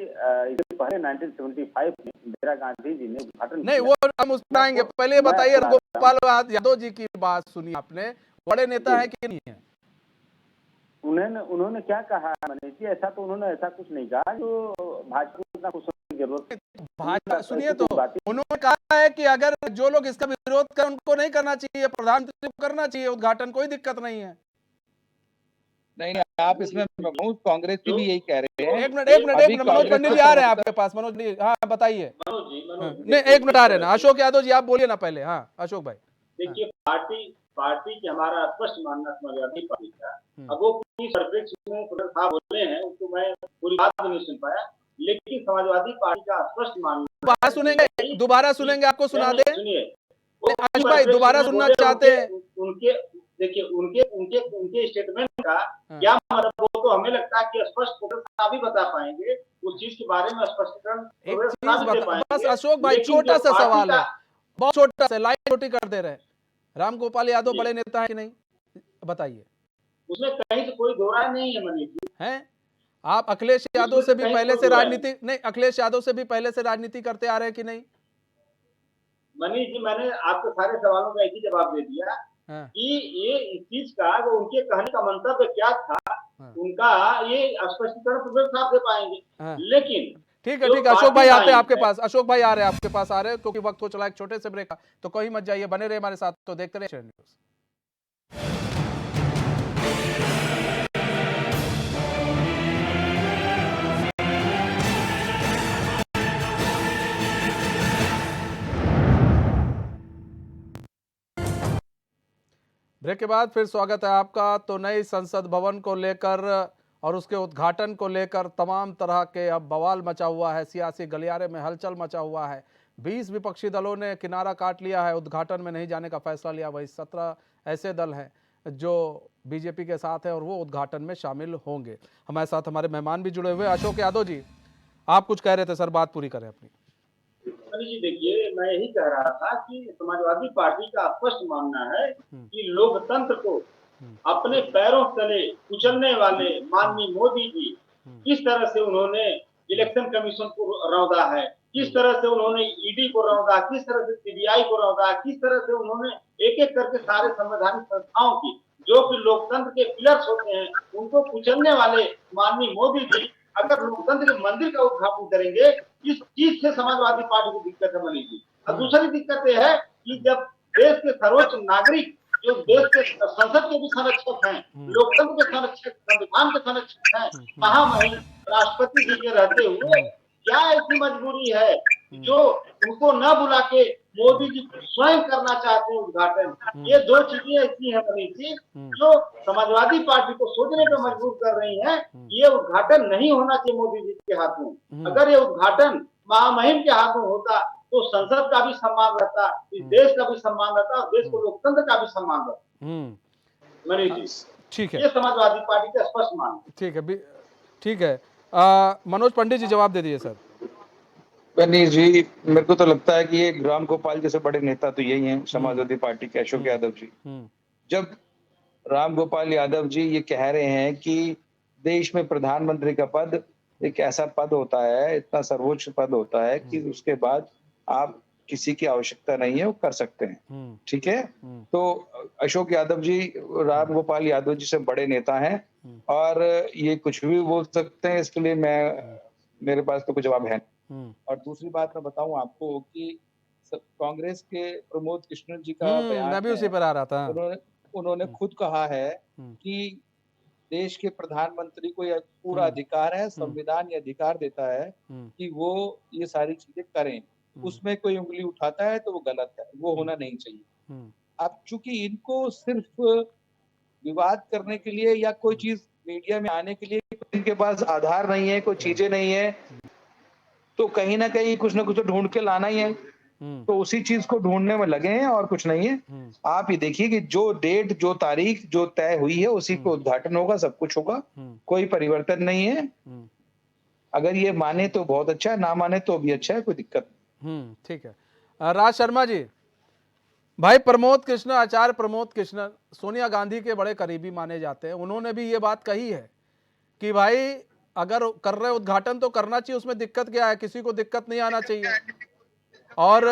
इससे पहले 1975 में इंदिरा गांधी जी ने उद्घाटन नहीं, वो हम उस पर आएंगे, पहले बताइए रामगोपाल यादव जी की बात सुनी आपने, बड़े नेता है कि नहीं है? उन्होंने क्या कहा मनीष जी, ऐसा तो उन्होंने ऐसा कुछ नहीं कहा जो भाजपा को इतना खुश होने की जरूरत है। भाजपा सुनिए, तो उन्होंने कहा है कि अगर जो लोग इसका विरोध करें उनको नहीं करना चाहिए, प्रधानमंत्री को करना चाहिए उद्घाटन, कोई दिक्कत नहीं है। नहीं, आप इसमें कांग्रेस की भी यही कह रहे हैं। एक मिनट मनोज पंडित जी आ रहे हैं आपके पास, मनोज जी, हाँ बताइए। नहीं, एक मिनट आ रहे हैं ना, अशोक यादव जी आप बोलिए ना पहले। हाँ अशोक भाई। देखिए, पार्टी की हमारा स्पष्ट मानना समाजवादी पार्टी का, अब वो पूरी परिप्रेक्ष्य में था बोले हैं, उनको मैं पूरी बात नहीं सुन पाया, लेकिन समाजवादी पार्टी का स्पष्ट मानना, बात सुनेंगे, दोबारा सुनेंगे, आपको सुना दे। सुनिए अशोक भाई दोबारा सुनना चाहते हैं? उनके देखिए उनके स्टेटमेंट का क्या मतलब, वो तो हमें लगता है कि स्पष्ट भी बता पाएंगे उस चीज के बारे में, स्पष्टीकरण एक चीज बता बस अशोक भाई, छोटा सा सवाल है, बहुत छोटा सा, लाइन छोटी कर दे रहे। रामगोपाल यादव बड़े नेता है कि नहीं, बताइए। उसमें कहीं से कोई दो राय नहीं है मनीष जी। हैं आप अखिलेश यादव से भी पहले से राजनीति, नहीं अखिलेश यादव से भी पहले से राजनीति करते आ रहे हैं कि नहीं? मनीष जी, मैंने आपके सारे सवालों का एक ही जवाब दे दिया कि ये इस चीज का वो उनके कहने का मंतव्य क्या था, उनका ये स्पष्टीकरण प्रदेश साहब दे पाएंगे। लेकिन ठीक है अशोक भाई आते हैं आपके पास, अशोक भाई आ रहे हैं आपके पास, आ रहे हैं क्योंकि वक्त हो चला एक छोटे से ब्रेक का, तो कहीं मत जाइए, बने रहे हमारे साथ, तो देखते रहिए न्यूज़। ब्रेक के बाद फिर स्वागत है आपका। तो नई संसद भवन को लेकर और उसके उद्घाटन को लेकर तमाम तरह के अब बवाल मचा हुआ है, सियासी गलियारे में हलचल मचा हुआ है। 20 विपक्षी दलों ने किनारा काट लिया है, उद्घाटन में नहीं जाने का फैसला लिया। वही 17 ऐसे दल हैं जो बीजेपी के साथ है और वो उद्घाटन में शामिल होंगे। हमारे साथ हमारे मेहमान भी जुड़े हुए। अशोक यादव जी, आप कुछ कह रहे थे सर, बात पूरी करें अपनी। जी देखिए, मैं यही कह रहा था कि समाजवादी पार्टी का स्पष्ट मानना है कि लोकतंत्र को अपने पैरों तले कुचलने वाले माननीय मोदी जी किस तरह से उन्होंने इलेक्शन कमीशन को रौंदा है, किस तरह से उन्होंने ईडी को रौंदा, किस तरह से सीबीआई को रौंदा, किस तरह से उन्होंने एक एक करके सारे संवैधानिक संस्थाओं की जो कि लोकतंत्र के पिलर्स होते हैं, उनको कुचलने वाले माननीय मोदी जी अगर लोकतंत्र के मंदिर का उद्घाटन करेंगे, इस चीज से समाजवादी पार्टी को दिक्कत है मनीष जी। और दूसरी दिक्कत यह है कि जब देश के सर्वोच्च नागरिक, जो देश के संसद के भी संरक्षक हैं, लोकतंत्र के संरक्षक, संविधान के संरक्षक हैं, महामहिम राष्ट्रपति जी के रहते हुए क्या ऐसी मजबूरी है जो उनको न बुला के मोदी जी स्वयं करना चाहते हैं उद्घाटन। ये दो चीजें ऐसी हैं मनीष जी जो समाजवादी पार्टी को सोचने पर मजबूर कर रही हैं। ये उद्घाटन नहीं होना चाहिए मोदी जी के हाथों। अगर ये उद्घाटन महामहिम के हाथों होता तो संसद का भी सम्मान रहता, इस देश का भी सम्मान रहता और देश को लोकतंत्र का भी सम्मान रहता। मनीष जी ठीक है, ये समाजवादी पार्टी का स्पष्ट मान। ठीक है, ठीक है। मनोज पंडित जी जवाब दे दिए सर। मनीष जी, मेरे को तो लगता है कि ये राम गोपाल जैसे बड़े नेता तो यही हैं समाजवादी पार्टी के, अशोक यादव जी। जब राम गोपाल यादव जी ये कह रहे हैं कि देश में प्रधानमंत्री का पद एक ऐसा पद होता है, इतना सर्वोच्च पद होता है कि उसके बाद आप किसी की आवश्यकता नहीं है, वो कर सकते हैं, ठीक है। तो अशोक यादव जी राम गोपाल यादव जी से बड़े नेता हैं और ये कुछ भी बोल सकते हैं, इसके लिए मेरे पास तो कुछ जवाब है। और दूसरी बात मैं बताऊं आपको कि कांग्रेस के प्रमोद कृष्णन जी का बयान मैं भी उसी पर आ रहा था। उन्होंने खुद कहा है कि देश के प्रधानमंत्री को यह पूरा अधिकार है, संविधान ये अधिकार देता है कि वो ये सारी चीजें करें, उसमें कोई उंगली उठाता है तो वो गलत है, वो होना नहीं चाहिए। अब चूंकि इनको सिर्फ विवाद करने के लिए या कोई चीज मीडिया में आने के लिए इनके पास आधार नहीं है, कोई चीजें नहीं है, तो कहीं ना कहीं कुछ ना कुछ तो ढूंढ के लाना ही है। तो उसी चीज को ढूंढने में लगे हैं और कुछ नहीं है। आप ये देखिए कि जो डेट, जो तारीख जो तय हुई है उसी को उद्घाटन होगा, सब कुछ होगा, कोई परिवर्तन नहीं है। अगर ये माने तो बहुत अच्छा है, ना माने तो भी अच्छा है, कोई दिक्कत नहीं। ठीक है। राज शर्मा जी, भाई प्रमोद कृष्ण, आचार्य प्रमोद कृष्ण सोनिया गांधी के बड़े करीबी माने जाते हैं। उन्होंने भी ये बात कही है कि भाई अगर कर रहे उद्घाटन तो करना चाहिए, उसमें दिक्कत क्या है, किसी को दिक्कत नहीं आना चाहिए। और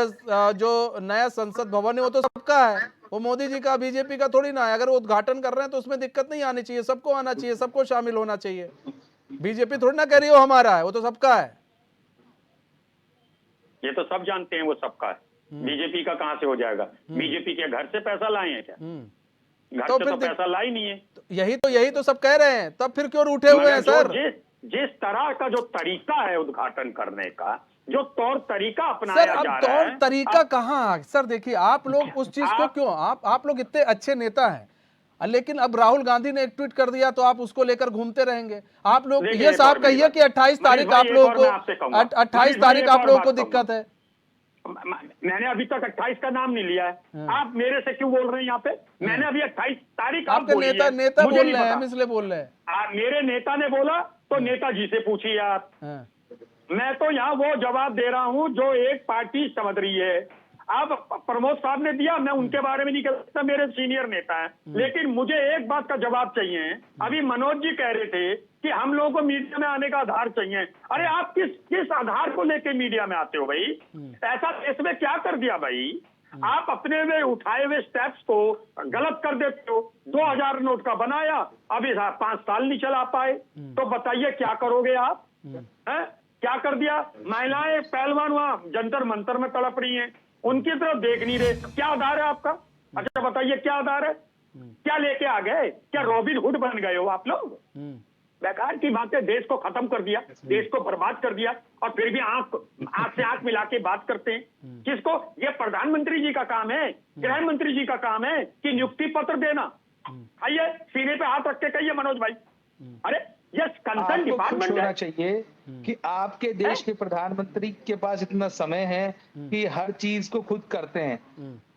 जो नया संसद भवन है वो तो सबका है, वो मोदी जी का बीजेपी का थोड़ी ना है। अगर वो उद्घाटन कर रहे हैं तो उसमें दिक्कत नहीं आनी चाहिए, सबको आना चाहिए, सबको शामिल होना चाहिए। बीजेपी थोड़ी ना कह रही हो हमारा है, वो तो सबका है। ये तो सब जानते हैं वो सबका है, बीजेपी का कहां से हो जाएगा? बीजेपी के घर से पैसा लाए हैं क्या? घर तो से तो पैसा ला ही नहीं है। यही तो सब कह रहे हैं, तब फिर क्यों उठे हुए हैं सर? जिस तरह का जो तरीका है उद्घाटन करने का, जो तौर तरीका अपनाया सर, जा अब रहा तौर है, तरीका कहाँ सर? देखिए आप लोग उस चीज को क्यों, आप लोग इतने अच्छे नेता हैं, लेकिन अब राहुल गांधी ने एक ट्वीट कर दिया तो आप उसको लेकर घूमते रहेंगे। आप लोग ये साफ कहिए कि 28 तारीख आप लोगों को 28 तारीख आप लोगों को दिक्कत है। मैंने अभी तक 28 का नाम नहीं लिया है। आप मेरे से क्यों बोल रहे हैं यहाँ पे? मैंने अभी 28 तारीख आपके नेता बोल रहे हैं, हम इसलिए बोल रहे हैं। मेरे नेता ने बोला तो नेताजी से पूछिए आप। मैं तो यहाँ वो जवाब दे रहा हूँ जो एक पार्टी समझ रही है। अब प्रमोद साहब ने दिया, मैं उनके बारे में नहीं कह सकता, मेरे सीनियर नेता हैं, लेकिन मुझे एक बात का जवाब चाहिए। अभी मनोज जी कह रहे थे कि हम लोगों को मीडिया में आने का आधार चाहिए। अरे आप किस आधार को लेके मीडिया में आते हो भाई? ऐसा इसमें क्या कर दिया भाई? आप अपने में उठाए हुए स्टेप्स को गलत कर देते हो। 2000 नोट का बनाया, अभी 5 साल नहीं चला पाए, तो बताइए क्या करोगे आप? क्या कर दिया? महिलाएं पहलवान वहां जंतर मंतर में तड़प रही हैं, उनकी तरफ देख नहीं रहे। क्या आधार है आपका? अच्छा बताइए क्या आधार है? क्या लेके आ गए? क्या रॉबिन हुड बन गए हो आप लोग? बेकार की बातें, देश को खत्म कर दिया, देश को बर्बाद कर दिया, और फिर भी आंख से आंख मिला के बात करते हैं। किसको? ये प्रधानमंत्री जी का काम है, गृह मंत्री जी का काम है कि नियुक्ति पत्र देना। आइए सीने पे हाथ रख के कहिए मनोज भाई। अरे यस, कंसर्न डिपार्टमेंट होना चाहिए कि आपके देश के प्रधानमंत्री के पास इतना समय है कि हर चीज को खुद करते हैं।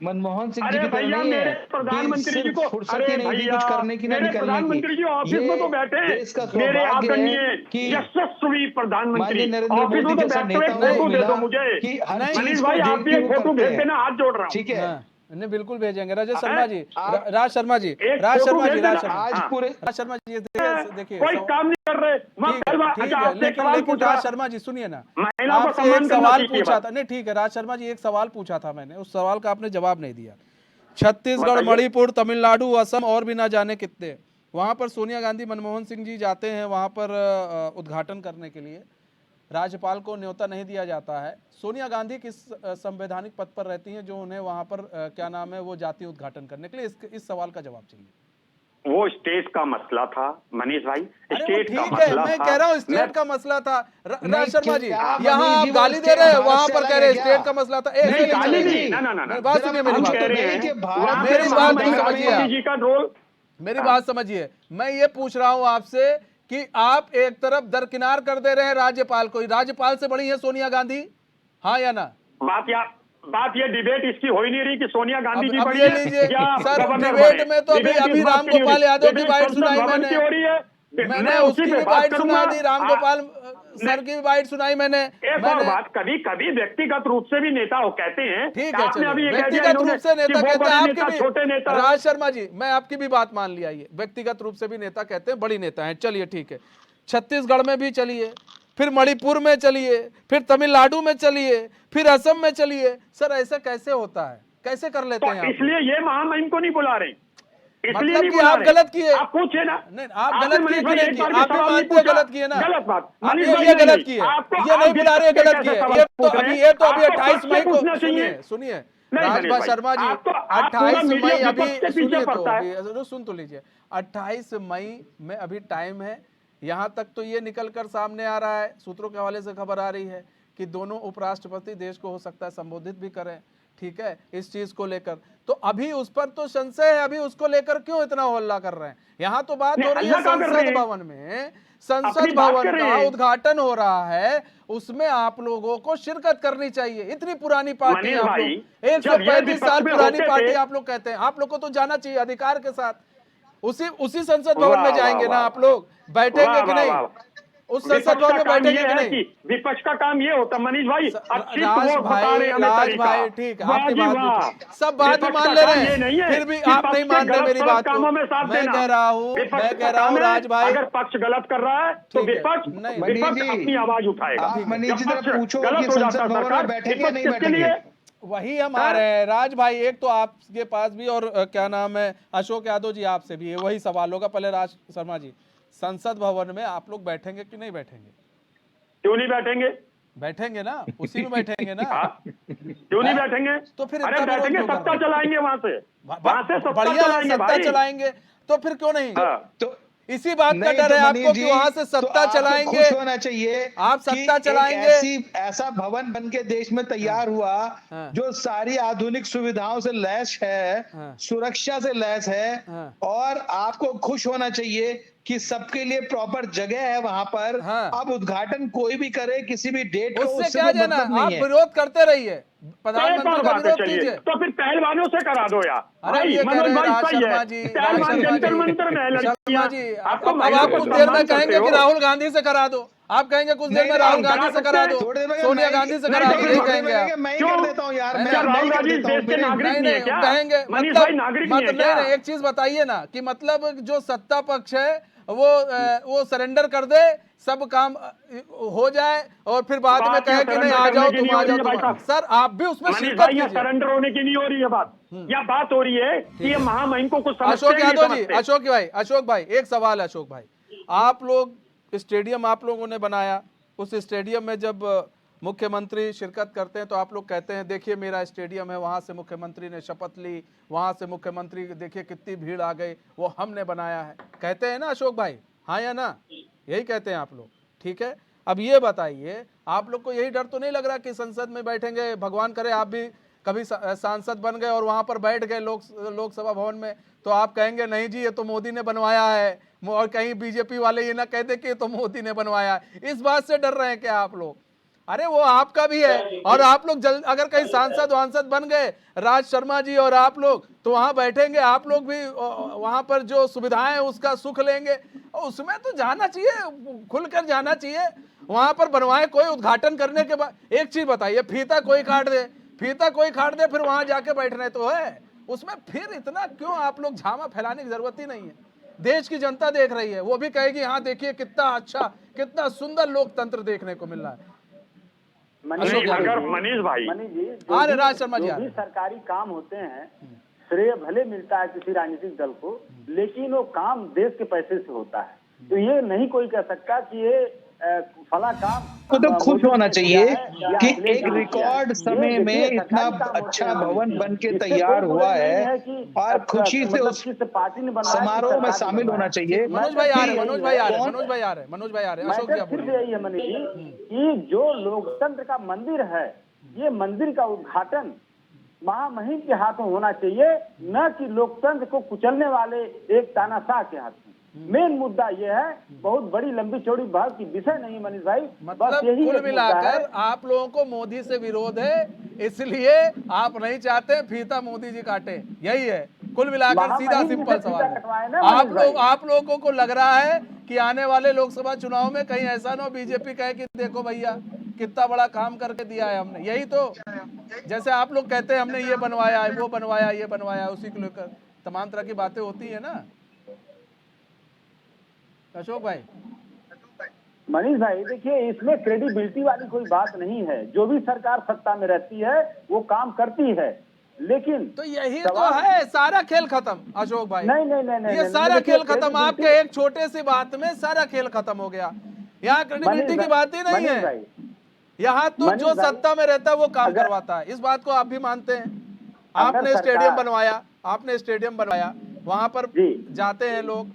मनमोहन सिंह जी की तरह नहीं है, प्रधानमंत्री जी को फुर्सत ही नहीं थी कुछ करने की, ना निकलने की। प्रधानमंत्री जी ऑफिस में तो बैठे हैं, देश का मेरे सौभाग्य है कि यशस्वी प्रधानमंत्री नरेंद्र ऑफिस में मोदी तो जैसा बैठे हुए नेता फोटो दे दो मिला मुझे। कि हर मनीष चीज भाई को आप भी एक फोटो भेज देना, हाथ जोड़ रहा हूँ। ठीक है, नहीं बिल्कुल भेजेंगे। राजेश शर्मा जी, राज शर्मा जी, राज शर्मा जी, राज शर्मा जी देखिए कोई काम नहीं कर रहे। लेकिन राज शर्मा जी सुनिए ना, आपसे एक सवाल पूछा था। नहीं ठीक है राज शर्मा जी, एक सवाल पूछा था मैंने, उस सवाल का आपने जवाब नहीं दिया छत्तीसगढ़, बताइए। मणिपुर, तमिलनाडु, असम और भी ना जाने कितने, वहां पर सोनिया गांधी, मनमोहन सिंह जी जाते हैं वहां पर उद्घाटन करने के लिए। राज्यपाल को न्योता नहीं दिया जाता है। सोनिया गांधी किस संवैधानिक पद पर रहती हैं जो उन्हें वहां पर क्या नाम है वो जाती उद्घाटन करने के लिए? इस सवाल का जवाब चाहिए। वो स्टेट का मसला था मनीष भाई, अरे वो स्टेट का ठीक है, मसला मैं था। कह रहा हूँ स्टेट मैं- का मसला था। नहीं, राज शर्मा जी, क्या यहाँ मनीष आप जी, वो गाली दे स्टेट रहे हैं, भारत वहां से पर अलग कह है रहे हैं क्या? स्टेट का मसला था। एक नहीं, सेकंड गाली चलिए। नहीं, ना। बात जरा सुनिए मेरी हम बात। कह रहे हैं हैं कि वहाँ भारत मेरी के बात संविधान तो में- समझिए आप। जी का रोल। मेरी बात समझिए, मैं ये पूछ रहा हूं आपसे कि आप एक तरफ दरकिनार कर दे रहे हैं राज्यपाल को। राज्यपाल से बड़ी है सोनिया गांधी, हाँ या ना? बात ये डिबेट इसकी हो ही नहीं रही कि सोनिया गांधी जी अब बड़ी ये है लीजिए या सर, गवर्नर डिबेट बने। में तो डिबेट अभी इस बात राम की नहीं हो गोपाल रही। यादव की डिबेट बाइट संसद सुनाई भवन मैंने। की हो रही है। मैंने मैं उसकी उसी पे भी बात बाइट करूंगा। सुना दी, राम गोपाल सर की भी बाइट सुनाई मैंने। एक और बात, कभी कभी व्यक्तिगत रूप से भी नेता हो कहते हैं। ठीक है, आपने अभी चलिए ये कह दिया व्यक्तिगत इन्होंने रूप से कि नेता वो कहते बड़े हैं, नेता, आपकी छोटे भी नेता। राज शर्मा जी, मैं आपकी भी बात मान लिया, ये व्यक्तिगत रूप से भी नेता कहते हैं, बड़ी नेता हैं। चलिए ठीक है, छत्तीसगढ़ में भी चलिए, फिर मणिपुर में चलिए, फिर तमिलनाडु में चलिए, फिर असम में चलिए। सर ऐसा कैसे होता है, कैसे कर लेते हैं तो आप? इसलिए ये महामहिम को नहीं बुला रहे, इसलिए मतलब नहीं कि बुला आप रहे। गलत किए। आप पूछे ना। नहीं, आप आपने गलत मनीष किए कि भाई नहीं एक किए? बार भी आप भी सवाल नहीं मानते हैं पूछा। गलत किए ना? गलत बात। आप मनीष ये भाई गलत नहीं। किए, आपको ये नहीं आप बुला रहे, जिस गलत कैसे किए। सवाल ये तो पूछ रहे अभी हैं, ये तो अभी आपको 28 पक्ष से मई को पूछना चाहिए। सुनिए नहीं, राजभा मनीष भाई, शर्मा जी, आप पूरा 28 मीडिया मई अभी विपक्ष के पीछे सुनिए पड़ता है। तो सुन तो लीजिए। 28 मई में अभी टाइम है। यहाँ तक तो ये निकल कर सामने आ रहा है, सूत्रों के हवाले से खबर आ रही है कि दोनों उपराष्ट्रपति देश को हो सकता है संबोधित भी करें, ठीक है, इस चीज को लेकर। तो अभी उस पर तो संशय है, अभी उसको लेकर क्यों इतना हल्ला कर रहे हैं? यहाँ तो बात हो रही है संसद भवन में, संसद भवन का उद्घाटन हो रहा है, उसमें आप लोगों को शिरकत करनी चाहिए। इतनी पुरानी पार्टी आप लोग, 135 साल पुरानी पार्टी आप लोग कहते हैं, आप लोग को तो जाना चाहिए अधिकार के साथ। उसी संसद भवन में जाएंगे ना आप लोग, बैठेंगे कि नहीं? उस संसद भवन में बैठेंगे कि नहीं? विपक्ष का काम ये होता मनीष भाई, राज भाई ठीक है, आपकी बात सब बात ही मान ले रहे हैं, फिर भी आप नहीं मान रहे मेरी बात को। मैं कह रहा हूँ राज भाई, अगर पक्ष गलत कर रहा है तो ठीक है। विपक्ष नहीं, विपक्ष अपनी आवाज उठाएगा। आप मनीष जी जब जरा पक्ष पूछो गलत कि हो जाता संसद भवन सरकार, में बैठेंगे या विपक्ष नहीं किसके बैठेंगे? लिए? वही हम आ रहे हैं राज भाई। एक तो आपके पास भी और क्या नाम है अशोक यादव जी आपसे भी है, वही सवाल होगा। पहले राज शर्मा जी, संसद भवन में आप लोग बैठेंगे कि नहीं बैठेंगे? क्यों नहीं बैठेंगे? बैठेंगे ना, उसी में बैठेंगे ना। क्यों नहीं बैठेंगे? तो फिर अरे इतना विरोध बैठेंगे, क्यों कर सत्ता रहे हैं? चलाएंगे वहां से सत्ता बढ़िया है, चलाएंगे सत्ता भाई। चलाएंगे तो फिर क्यों नहीं? हाँ। तो इसी बात का नहीं डर तो है मनीष आपको कि जी, वहां से तो सत्ता आपको चलाएंगे। खुश होना चाहिए आप कि सत्ता एक चलाएंगे। ऐसा भवन बन के देश में तैयार हुआ हाँ। जो सारी आधुनिक सुविधाओं से लैस है, हाँ। सुरक्षा से लैस है, हाँ। और आपको खुश होना चाहिए कि सबके लिए प्रॉपर जगह है वहां पर। हाँ। अब उद्घाटन कोई भी करे किसी भी डेट को, उससे उससे क्या कोई जाना, मतलब आप नहीं है। विरोध करते रहिए, प्रधानमंत्री का बात है, विरोध चलिए कीजिए। तो फिर पहलवानों से करा दो यार। अरे भाई ये कह मनोज रहे हैं भाई राज सही शर्मा है, जी, पहलवान जंतर मंतर में है लड़कियां। अब आप कुछ देर में कहेंगे कि राहुल गांधी से करा दो, आप कहेंगे कुछ देर में राहुल गांधी से करा दो, थोड़ी देर में सोनिया गांधी से करा दो, ये कहेंगे आप। मैं ही कर देता हूँ यार, मैं राहुल ही कर गांधी देता हूँ। देश के नागरिक नहीं नहीं है नहीं क्या? कहेंगे, मनीष मतलब भाई नागरिक नहीं है क्या? नहीं, एक चीज बताइए ना कि मतलब जो सत्ता पक्ष है वो सरेंडर कर दे, सब काम हो जाए और फिर बाद में कहे कि नहीं आ जाओ तुम, आ जाओ तुम। सर आप भी उसमें मनीष शिरकत भाई ये कीजिए। सरेंडर होने की नहीं हो रही है बात, या बात हो रही है कि ये महामहिम को कुछ समझते अशोक ही नहीं यादव जी, समझते। अशोक भाई एक सवाल है। अशोक भाई, आप लोग स्टेडियम आप लोगों ने बनाया, उस स्टेडियम में जब मुख्यमंत्री शिरकत करते हैं तो आप लोग कहते हैं देखिए मेरा स्टेडियम है, वहां से मुख्यमंत्री ने शपथ ली, वहां से मुख्यमंत्री देखिए कितनी भीड़ आ गई, वो हमने बनाया है, कहते हैं ना अशोक भाई, हाँ या ना? यही कहते हैं आप लोग, ठीक है। अब ये बताइए, आप लोग को यही डर तो नहीं लग रहा कि संसद में बैठेंगे, भगवान करे आप भी कभी सांसद बन गए और वहां पर बैठ गए लोकसभा भवन में, तो आप कहेंगे नहीं जी ये तो मोदी ने बनवाया है, और कहीं बीजेपी वाले ये ना कह दे कि ये तो मोदी ने बनवाया है। इस बात से डर रहे हैं क्या आप लोग? अरे वो आपका भी है, और आप लोग जल्द अगर कहीं सांसद बन गए राज शर्मा जी और आप लोग, तो वहां बैठेंगे, आप लोग भी वहां पर जो सुविधाएं हैं उसका सुख लेंगे, उसमें तो जाना चाहिए, खुलकर जाना चाहिए। वहां पर बनवाए कोई उद्घाटन करने के बाद एक चीज बताइए, फीता कोई काट दे फिर वहां जाके बैठने तो है, उसमें फिर इतना क्यों आप लोग झामा फैलाने की जरूरत ही नहीं है। देश की जनता देख रही है, वो भी कहेगी हाँ देखिए कितना अच्छा, कितना सुंदर लोकतंत्र देखने को मिल रहा है। अगर मनीष भाई मनीष जी हाँ राज शर्मा जी, जो भी सरकारी काम होते हैं श्रेय भले मिलता है किसी राजनीतिक दल को, लेकिन वो काम देश के पैसे से होता है। तो ये नहीं कोई कह सकता कि ये फला काम को तो खुश होना चाहिए कि अखिलेश एक ने किया रिकॉर्ड है। समय ये में देखिए, इतना सरकारी काम होते अच्छा हैं भवन मनीष बन जी। के इससे तैयार कोई हुआ बुराई नहीं है कि और खुशी से मतलब उस किस पार्टी ने बनवाया, समारोह में सरकार ने शामिल होना बनवाया। चाहिए। मनोज भाई आ रहे हैं, मैटर मनोज भाई आ रहे हैं, कौन- मनोज भाई आ रहे हैं, मनोज भाई आ रहे हैं। अशोक जी मैटर आप सिर्फ बोलिए। यही है मनीष जी कि जो लोकतंत्र का मंदिर है, ये मंदिर का उद्घाटन महामहिम के हाथों होना चाहिए, न कि लोकतंत्र को कुचलने वाले एक तानाशाह के हाथों। मेन मुद्दा ये है, बहुत बड़ी लंबी चौड़ी बहस की विषय नहीं मनीष भाई, मतलब बस यही कुल एक मुद्दा मिलाकर है। आप लोगों को मोदी से विरोध है, इसलिए आप नहीं चाहते फीता मोदी जी काटे, यही है कुल मिलाकर। सीधा महामहिम जी सिंपल से सवाल फीता है। कटवाए ना मनीष भाई। आप लोगों को लग रहा है कि आने वाले लोकसभा चुनाव में कहीं ऐसा ना हो बीजेपी कहे कि देखो भैया कितना बड़ा काम करके दिया है हमने। यही तो, जैसे आप लोग कहते हैं हमने ये बनवाया है, वो बनवाया, ये बनवाया, उसी को लेकर तमाम तरह की बातें होती है ना अशोक भाई। मनीष भाई देखिए, इसमें क्रेडिबिलिटी वाली कोई बात नहीं है। जो भी सरकार सत्ता में रहती है वो काम करती है, लेकिन तो यही तो है, सारा खेल खत्म अशोक भाई। नहीं नहीं नहीं नहीं ये नहीं, सारा देखिए, खेल खत्म, credibility- आपके एक छोटे सी बात में सारा खेल खत्म हो गया। यहाँ क्रेडिबिलिटी की मनीष बात ही नहीं मनीष है। भाई, यहाँ तो मनीष जो भाई, सत्ता में रहता है वो काम अगर- करवाता है, इस बात को आप भी मानते हैं। अगर आपने सरकार- स्टेडियम बनवाया, आपने स्टेडियम बनवाया, वहां पर जी। जाते हैं लोग,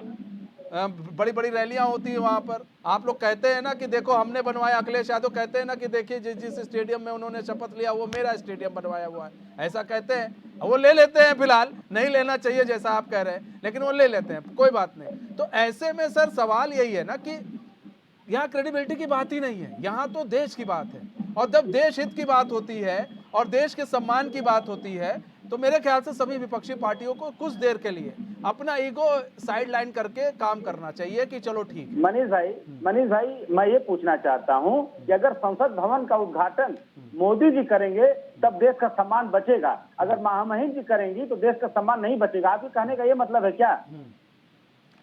बड़ी बड़ी रैलियां होती है वहां पर। आप लोग कहते हैं ना कि देखो हमने बनवाया, अखिलेश यादव कहते हैं ना कि देखिए जिस स्टेडियम में उन्होंने शपथ लिया वो मेरा स्टेडियम बनवाया हुआ है, ऐसा कहते हैं। वो ले लेते हैं, फिलहाल नहीं लेना चाहिए जैसा आप कह रहे हैं, लेकिन वो ले लेते हैं, कोई बात नहीं। तो ऐसे में सर सवाल यही है ना कि यहाँ क्रेडिबिलिटी की बात ही नहीं है, यहाँ तो देश की बात है। और जब देश हित की बात होती है और देश के सम्मान की बात होती है, तो मेरे ख्याल से सभी विपक्षी पार्टियों को कुछ देर के लिए अपना ईगो साइड लाइन करके काम करना चाहिए कि चलो ठीक है। मनीष भाई मैं ये पूछना चाहता हूँ कि अगर संसद भवन का उद्घाटन मोदी जी करेंगे तब देश का सम्मान बचेगा, अगर महामहिम जी करेंगी तो देश का सम्मान नहीं बचेगा। आपके कहने का ये मतलब है क्या?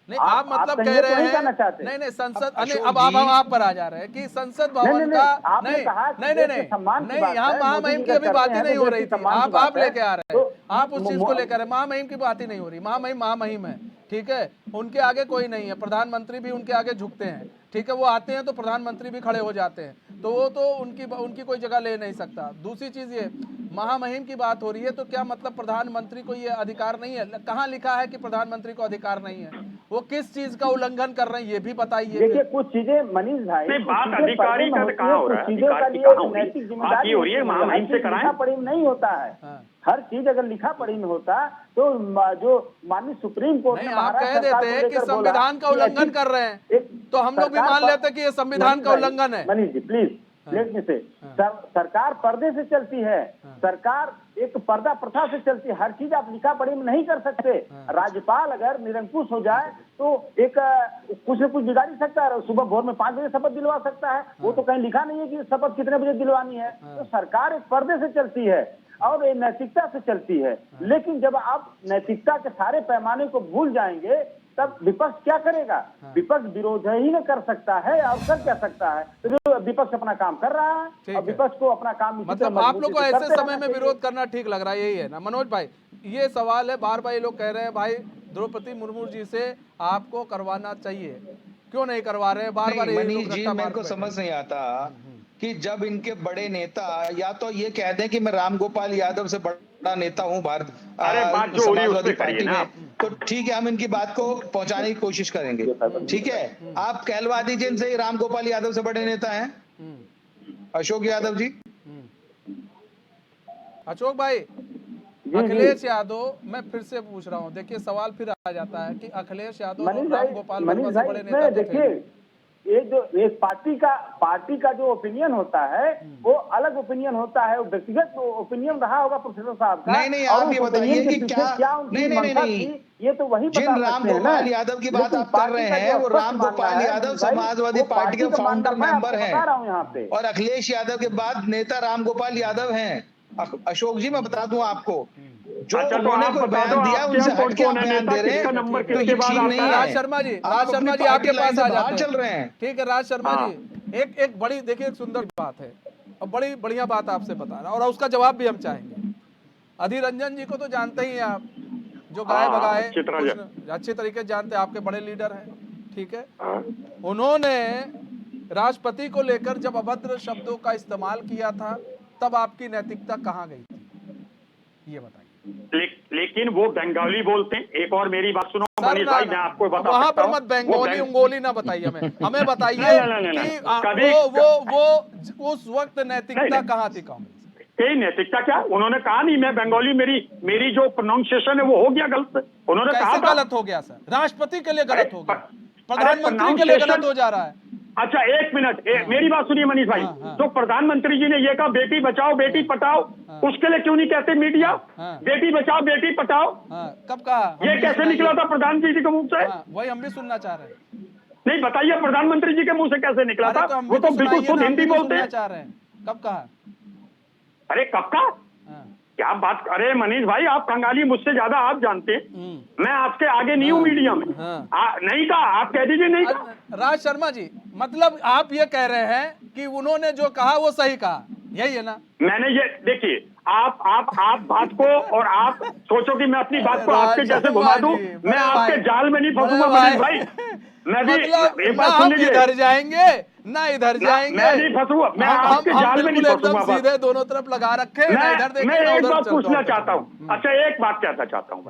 नहीं, आप मतलब कहीं कह ये तो रहे नहीं हैं, कहना चाहते। नहीं संसद, अशोक अब आप जी- आप पर आ जा रहे हैं कि संसद भवन नहीं, का आपने कहा कि नहीं देश नहीं के सम्मान की नहीं, बात यहाँ है, महामहिम मोदी की जी अभी करते बात ही हैं नहीं तो हो देश रही के थी। सम्मान की आप बात है। लेके आ रहे हैं, तो आप उस चीज को लेकर है। महामहिम की बात ही नहीं हो रही, महामहिम है, ठीक है, उनके आगे कोई नहीं है। प्रधानमंत्री भी उनके आगे झुकते हैं, ठीक है, वो आते हैं तो प्रधानमंत्री भी खड़े हो जाते हैं, तो वो तो उनकी कोई जगह ले नहीं सकता। दूसरी चीज ये महामहिम की बात हो रही है, तो क्या मतलब प्रधानमंत्री को ये अधिकार नहीं है? कहाँ लिखा है कि प्रधानमंत्री को अधिकार नहीं है? वो किस चीज का उल्लंघन कर रहे हैं ये भी बताइए। देखिए कुछ चीजें मनीष भाई, नहीं, कुछ बात चीजें अधिकारी पर्दे में का होती कहाँ है, हो कुछ रहा है? चीजों का अधिकार की लिए कहाँ एक हो रही है? नैतिक बात जिम्मेदारी ये हो रही है होती है। महामहिम हर से चीज कराएं। लिखा पढ़ी में नहीं होता है। हाँ। हर चीज अगर लिखा पढ़ी में होता तो जो माननीय सुप्रीम कोर्ट नहीं, ने आप महाराष्ट्र कह सरकार देते को हैं कि लेकर बोला संविधान का कि उल्लंघन ऐसी- कर रहे हैं, एक तो हम लोग भी सरकार मान पर- लेते हैं कि ये संविधान का मनीष भाई, उल्लंघन है। Manish ji please let me से, सरकार पर्दे से चलती है, सरकार एक पर्दा प्रथा से चलती है। हर चीज आप लिखा पढ़ी में नहीं कर सकते। राज्यपाल अगर निरंकुश हो जाए तो एक कुछ न कुछ बिगाड़ ही सकता है। सुबह भोर में 5 बजे शपथ दिलवा सकता है, वो तो कहीं लिखा नहीं है कि शपथ कितने बजे दिलवानी है। तो सरकार एक पर्दे से चलती है और ये नैतिकता से चलती है। लेकिन जब आप नैतिकता के सारे पैमाने को भूल जाएंगे तब विपक्ष क्या करेगा? विपक्ष विरोध ही नहीं कर सकता है और कर क्या सकता है? तो विपक्ष अपना काम कर रहा है ठीक और है। विपक्ष को अपना काम इसी मतलब तरह आप लोग को मजबूती से ऐसे करते समय रहना में चाहिए। विरोध करना ठीक लग रहा है, यही है ना मनोज भाई? ये सवाल है, बार बार ये लोग कह रहे हैं भाई द्रौपदी मुर्मू जी से आपको करवाना चाहिए, क्यों नहीं करवा रहे हैं? बार बार नहीं, यही लोग मनीष जी रट्टा मेरे मार को बैठे समझ हैं। नहीं आता कि जब इनके बड़े नेता या तो ये कह दें कि मैं रामगोपाल यादव से बड़ा नेता हूं भारत अरे बात जो हो रही है उस पे समाजवादी करिए पार्टी ना में, आप। तो ठीक है हम इनकी बात को पहुंचाने की कोशिश करेंगे, ठीक है। आप कहलवा दीजिए इनसे रामगोपाल यादव से बड़े नेता हैं अशोक यादव जी। अशोक भाई, अखिलेश यादव, मैं फिर से पूछ रहा हूँ, देखिए सवाल फिर आ जाता है कि अखिलेश यादव और मनीष भाई, रामगोपाल वर्मा से बड़े नेता इसमें तो थे देखिए नहीं। ये जो एक पार्टी का जो ओपिनियन होता है वो अलग ओपिनियन होता है। वो व्यक्तिगत ओपिनियन रहा होगा प्रोफेसर साहब का। नहीं, और आप उस ये बताइए opinion के कि पीछे क्या उनकी नहीं, मंशा नहीं, थी, ये तो वही बता जिन सकते हैं ना। रामगोपाल यादव की बात लेकिन आप कर पार्टी रहे का हैं जो वो स्पष्ट रामगोपाल मानना है, यादव मनीष भाई, समाजवादी वो पार्टी के का मानना फाउंडर मैं मेंबर आपको हैं बता रहा हूँ यहाँ पे। और अखिलेश यादव के बाद नेता रामगोपाल यादव हैं। अशोक जी मैं बता दूं आपको, जो अच्छा, तो उन्होंने आप कोई बता बयान दो दिया आपके उनसे यहाँ हट के आप कौन-कौन है बयान नेता, दे रहे किसका हैं, नंबर तो किसके ये बाद ठीक आता नहीं है? है। राज शर्मा जी, आप राज अपनी शर्मा जी पार्टी आपके लाइन पास से आ बाहर जाते चल रहे हैं, हैं। ठीक है राज शर्मा हाँ। जी, एक बड़ी देखिए एक सुंदर बात है और बड़ी बढ़िया बात आपसे बता रहा और उसका जवाब भी हम चाहेंगे। अधीर रंजन जी को तो जानते ही हैं आप, जो गाय बगाए चित्रा अच्छी तरीके से जानते हैं, आपके बड़े लीडर हैं, ठीक है। हाँ। उन्होंने राष्ट्रपति को लेकर जब अभद्र शब्दों का इस्तेमाल किया था, तब आपकी नैतिकता कहाँ गई थी, ये बताइए। लेकिन वो बंगाली बोलते हैं। एक और मेरी बात सुनो मनीष भाई, मैं आपको बता वहां सकता पर हूं, मत बंगाली उंगोली ना बताइए हमें बताइए नहीं, कि वो उस वक्त नैतिकता कहाँ थी कांग्रेस? यही नैतिकता क्या, उन्होंने कहा नहीं मैं बंगाली, मेरी जो प्रोनाउंसिएशन है वो हो गया गलत। उन्होंने कहा कैसे था गलत हो गया सर? राष्ट्रपति के लिए गलत हो गया, प्रधानमंत्री के लिए गलत हो जा रहा है। अच्छा एक मिनट, मेरी बात सुनिए मनीष भाई। तो प्रधानमंत्री जी ने ये कहा बेटी बचाओ बेटी पढ़ाओ, उसके लिए क्यों नहीं कहते मीडिया बेटी बचाओ बेटी पढ़ाओ? कब कहा? ये कैसे निकला था प्रधानमंत्री जी के मुंह से? वही हम भी सुनना चाह रहे हैं। नहीं बताइए प्रधानमंत्री जी के मुंह से कैसे निकला था? वो तो बिल्कुल खुद हिंदी बोलते हैं। चाह रहे हैं कब कहा? अरे कब का क्या बात? अरे मनीष भाई आप बंगाली मुझसे ज्यादा आप जानते हैं, मैं आपके आगे नहीं हूँ मीडिया में। नहीं कहा, आप कह दीजिए नहीं कहा। राज शर्मा जी, मतलब आप ये कह रहे हैं कि उन्होंने जो कहा वो सही कहा, यही है ना? मैंने ये देखिए, आप बात को और आप सोचो कि मैं अपनी बात को आपके जैसे घुमा दूं, मैं आपके जाल में नहीं फंसूंगा मनीष भाई। मैं भी एक बात सुन लीजिए, इधर जाएंगे ना इधर जाएंगे, मैं नहीं फंसूंगा, मैं आपके जाल में नहीं फंसूंगा। सीधे दोनों तरफ लगा रखे, ना इधर देखिए मैं ना एक उधर बात चलता पूछना हूं। चाहता हूँ। अच्छा एक बात कहना चाहता हूँ,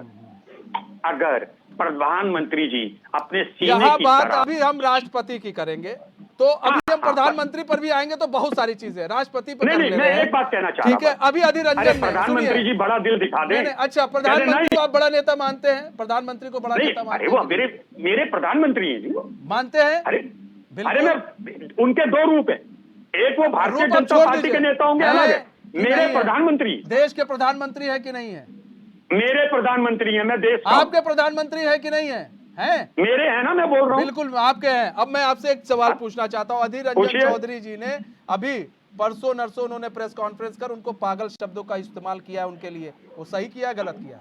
अगर प्रधानमंत्री जी अपने सीने यहाँ की बात तरह, अभी हम राष्ट्रपति की करेंगे, तो अभी हम प्रधानमंत्री पर भी आएंगे, तो बहुत सारी चीजें राष्ट्रपति पर नहीं मैं एक बात कहना चाह रहा हूं। ठीक है, अभी अधीर रंजन प्रधानमंत्री जी बड़ा दिल दिखा दें। अच्छा, प्रधानमंत्री को आप बड़ा नेता मानते हैं? प्रधानमंत्री को बड़ा नेता मानते हैं? अरे वो मेरे प्रधानमंत्री हैं जी, वो मानते हैं। अरे मैं उनके दो रूप है, एक वो भारतीय जनता पार्टी के नेता होंगे अलग है, मेरे प्रधानमंत्री देश के प्रधानमंत्री है कि नहीं है? मेरे प्रधानमंत्री हैं, मैं देश आपके प्रधानमंत्री है कि नहीं है? हैं? मेरे हैं ना, मैं बोल रहा हूँ। बिल्कुल आपके हैं। अब मैं आपसे एक सवाल पूछना चाहता हूँ। अधीर रंजन चौधरी जी ने अभी परसों नरसों उन्होंने प्रेस कॉन्फ्रेंस कर उनको पागल शब्दों का इस्तेमाल किया है उनके लिए, वो सही किया गलत किया?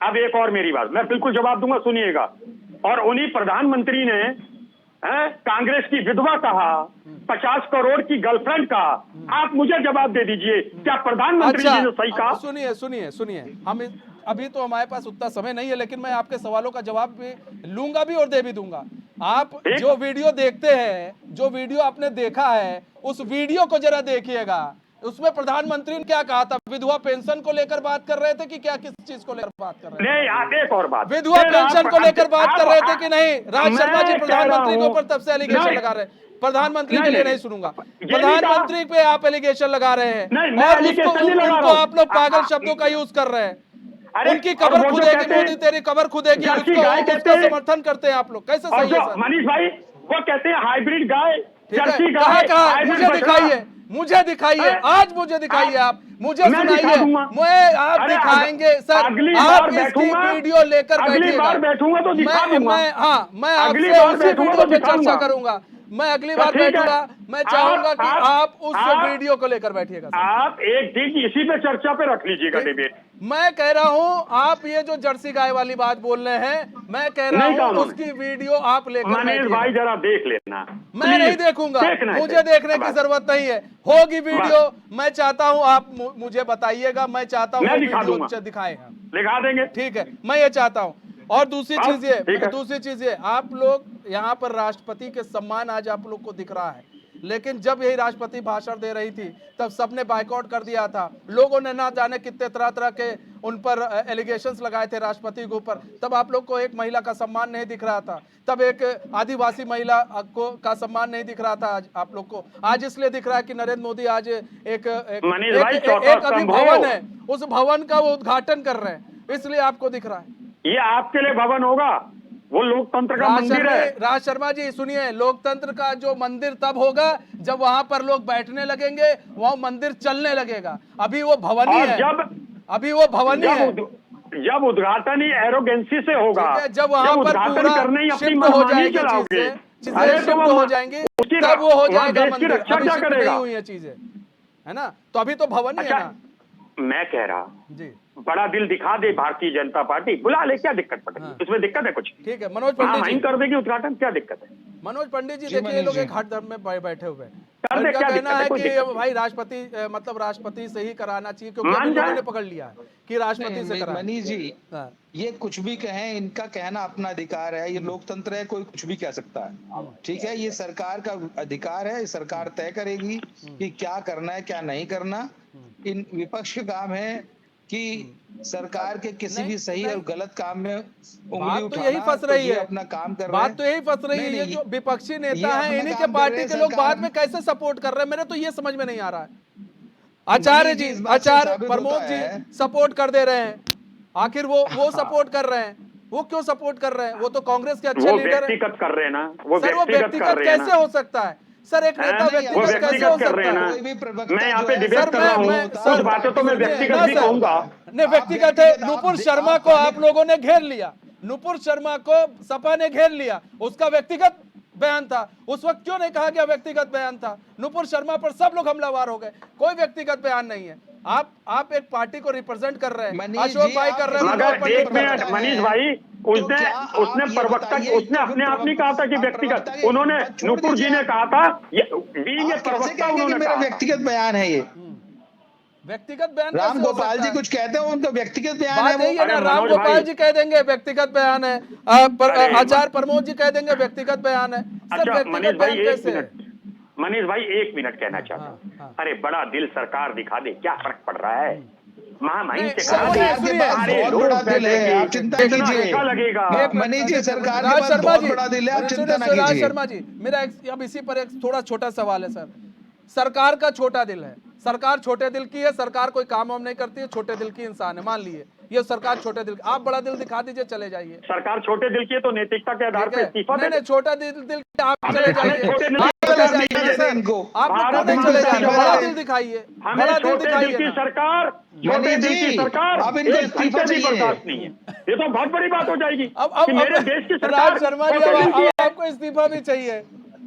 अब एक और मेरी बात, मैं बिल्कुल जवाब दूंगा, सुनिएगा। और उन्हीं प्रधानमंत्री ने कांग्रेस की विधवा कहा, 50 करोड़ की गर्लफ्रेंड कहा। आप मुझे जवाब दे दीजिए, क्या प्रधानमंत्री जी ने सही कहा? सुनिए, हम अभी तो हमारे पास उतना समय नहीं है, लेकिन मैं आपके सवालों का जवाब भी लूंगा भी और दे भी दूंगा। आप जो वीडियो देखते हैं, जो वीडियो आपने देखा है, उस वीडियो को जरा देखिएगा। उसमें प्रधानमंत्री ने क्या कहा था? विधवा पेंशन को लेकर बात कर रहे थे कि क्या, किस चीज को लेकर बात कर रहे थे? नहीं, आप एक और बात, विधवा पेंशन को लेकर बात कर रहे थे कि नहीं? राज शर्मा जी प्रधानमंत्री के ऊपर तब से एलिगेशन लगा रहे हैं। प्रधानमंत्री के लिए नहीं सुनूंगा, प्रधानमंत्री पे आप एलिगेशन लगा रहे हैं और उनको आप लोग पागल शब्दों का यूज कर रहे हैं। उनकी कबर खुदेगी, मोदी तेरी कबर खुदेगी, उसका समर्थन करते हैं आप लोग, कैसे सही है सर? मनीष भाई वो कहते हैं हाइब्रिड गाय, जर्सी कहा गाय, मुझे दिखाइए, आज मुझे दिखाइए, आप मुझे सुनाइए, मैं आप दिखाएंगे सर, आप इसकी वीडियो लेकर बैठिएगा, बैठूंगा तो दिखा दूंगा। मैं आपसे उसी वीडियो पे चर्चा करूंगा, मैं अगली बार बैठूंगा, मैं चाहूंगा कि आप उस वीडियो को लेकर बैठिएगा। आप एक दिन इसी पे चर्चा पे रख लीजिएगा डिबेट। मैं कह रहा हूं, आप ये जो जर्सी गाय वाली बात बोल रहे हैं, मैं कह रहा हूं उसकी वीडियो आप लेकर मनीष भाई जरा देख लेना। मैं नहीं देखूंगा, मुझे देखने की जरूरत नहीं है। होगी वीडियो, मैं चाहता हूं आप मुझे बताइएगा, मैं चाहता हूं वीडियो दिखाएं, दिखा देंगे, ठीक है, मैं ये चाहता हूं। और दूसरी चीज ये आप लोग यहाँ पर राष्ट्रपति के सम्मान आज आप लोग को दिख रहा है, लेकिन जब यही राष्ट्रपति भाषण दे रही थी तब सबने बायकॉट कर दिया था। लोगों ने ना जाने कितने तरह तरह के उन पर एलिगेशंस लगाए थे राष्ट्रपति के ऊपर। तब आप लोग को एक महिला का सम्मान नहीं दिख रहा था, तब एक आदिवासी महिला को का सम्मान नहीं दिख रहा था। आज आप लोग को आज इसलिए दिख रहा है कि नरेंद्र मोदी आज एक अभी भवन है, उस भवन का वो उद्घाटन कर रहे हैं, इसलिए आपको दिख रहा है। ये आपके लिए भवन होगा, वो लोकतंत्र का मंदिर है। राज शर्मा जी सुनिए, लोकतंत्र का जो मंदिर तब होगा जब वहां पर लोग बैठने लगेंगे, वहां मंदिर चलने लगेगा। अभी वो भवन ही है, अभी वो भवन ही है। जब उद्घाटन ही एरोगेंसी से होगा, जब वहां पर पूरा शिफ्ट हो जाएगी, चीजें शिफ्ट हो जाएंगी, तब वो हो जाएगा मंदिर। अभी शिफ्ट नहीं हुई है चीजें, है ना? तो अभी तो भवन ही है ना। मैं कह रहा जी, बड़ा दिल दिखा दे भारतीय जनता पार्टी, बुला ले, क्या दिक्कत पड़ेगी? इसमें दिक्कत है कुछ? ठीक है, मनोज पंडित जी कर देगी उद्घाटन, क्या दिक्कत है? मनोज पंडित जी देखिए, ये लोग एक हट धर्म में बैठे हुए हैं। कर दे, इनका क्या कहना दिक्कत है है? कोई कि दिक्कत भाई राष्ट्रपति मतलब राष्ट्रपति से ही कराना चाहिए, क्योंकि मान अभी लोगों जाए। ने पकड़ लिया है कि राष्ट्रपति से कराना। मनीष जी, हाँ, ये कुछ भी कहें, इनका कहना अपना अधिकार है, ये लोकतंत्र है, कोई कुछ भी कह सकता है, ठीक है। ये सरकार का अधिकार है, सरकार तय करेगी कि क्या करना है क्या नहीं करना। इन विपक्ष का काम है कि सरकार के किसी भी सही और गलत काम में उंगली बात तो उठाना। यही फंस रही ये है, अपना काम कर रहे बात हैं। तो यही फंस रही है। नहीं, ये नहीं, जो विपक्षी ये नेता हैं, अपना इन्हीं के काम कर पार्टी रहे हैं, के लोग सरकार बाद में कैसे सपोर्ट कर रहे हैं, मेरे तो ये समझ में नहीं आ रहा है। आचार्य मनीष जी, जी, इस बात से आचार्य साबित प्रमोद होता जी है। सपोर्ट कर दे रहे हैं। आखिर वो सपोर्ट कर रहे हैं, वो क्यों सपोर्ट कर रहे हैं? वो तो कांग्रेस के अच्छे वो लीडर हैं। व्यक्तिगत कर रहे हैं ना, वो सर वो व्यक्तिगत कर रहे हैं कैसे ना। हो सकता है? सर एक नेता वो व्यक्तिगत कैसे हो व्यक्तिगत कर रहे सकता हैं है? ना। कोई भी प्रवक्ता मैं यहाँ जो पे है, डिबेट सर कर रहा हूँ, सर, कुछ बातों तो मैं सुनिए, व्यक्तिगत ना भी सर, कहूंगा। नहीं व्यक्तिगत है। नुपुर शर्मा को आप लोगों ने घेर लिया, नुपुर शर्मा को सपा ने घेर लिया, उसका व्यक्तिगत बयान था। उस वक्त क्यों नहीं कहा गया व्यक्तिगत बयान था? नुपुर शर्मा पर सब लोग हमलावर हो गए, कोई व्यक्तिगत बयान नहीं है। आप एक पार्टी को रिप्रेजेंट कर रहे हैं, मनीष अशोक जी, भाई आप कर रहे हैं, किसी मनोहर मगर पंडित एक कर रहे मिनट हैं। मनीष भाई, उसने क्या उसने आप ये प्रवक्ता, बताइए, उसने तो अपने फिर आप नहीं कहा था कि व्यक्तिगत, प्रवक्ता के उन्होंने पद छोड़ नुपुर जी दीजिए ने आप। कहा था, बीइंग ए आप कैसे प्रवक्ता कहेंगे कि उन्होंने मेरा कहा था। व्यक्तिगत बयान है ये? व्यक्तिगत बयान राम कैसे हो गोपाल सकता जी है? कुछ कहते हो, उनका व्यक्तिगत बयान है बात यही वो। है ना, अरे राम मनोज गोपाल भाई, जी कह देंगे व्यक्तिगत बयान है, अरे आचार्य प्रमोद जी कह देंगे व्यक्तिगत बयान है। सर अच्छा व्यक्तिगत मनीष भाई बयान एक कैसे है? मिनट, मनीष भाई 1 मिनट कहना चाहता हाँ, हाँ। हूँ। अरे बड़ा दिल सरकार दिखा दे, क्या फर्क पड़ रहा है? महामहिम नहीं, से सर, कहा वो दे, नहीं, सरकार के सुनिए, पास सारे बहुत लोग बड़ा दिल है, बैठेंगे, आप चिंता कितना कीजिए। अच्छा लगेगा। एक मिनट, मनीष जी, देखिए, सरकार के राज पास शर्मा बहुत जी, बड़ा दिल है, आप चिंता ना राज कीजिए। शर्मा जी, मेरा अब इसी पर एक थोड़ा छोटा सवाल है सर। सरकार का छोटा दिल है, सरकार छोटे दिल की है, सरकार कोई काम वाम नहीं करती है, छोटे दिल की इंसान है, मान लिए ये सरकार छोटे दिल, आप बड़ा दिल दिखा दीजिए, चले जाइए। सरकार छोटे दिल की है तो नैतिकता के आधार ठीक पे है, इस्तीफा नहीं दे। नहीं, छोटा दिल आप हमें- चले हमें जाइए, छोटे दिल आप की चले सरकार जाइए नहीं सर, चाहिए इनको। आप भारत क्यों नहीं माता चले की जा रहे? जय। बड़ा दिल दिखाइए, हमें बड़ा दिल छोटे दिल दिखाइए की ना। सरकार, छोटे मनीष दिल की जी, सरकार आप इनको एक इस्तीफा घंटे भी चाहिए। बर्दाश्त नहीं है। ये तो बहुत बड़ी बात हो जाएगी अब कि मेरे देश की सरकार राज शर्मा जी, छोटे दिल की अब है। आपको इस्तीफा भी चाहिए,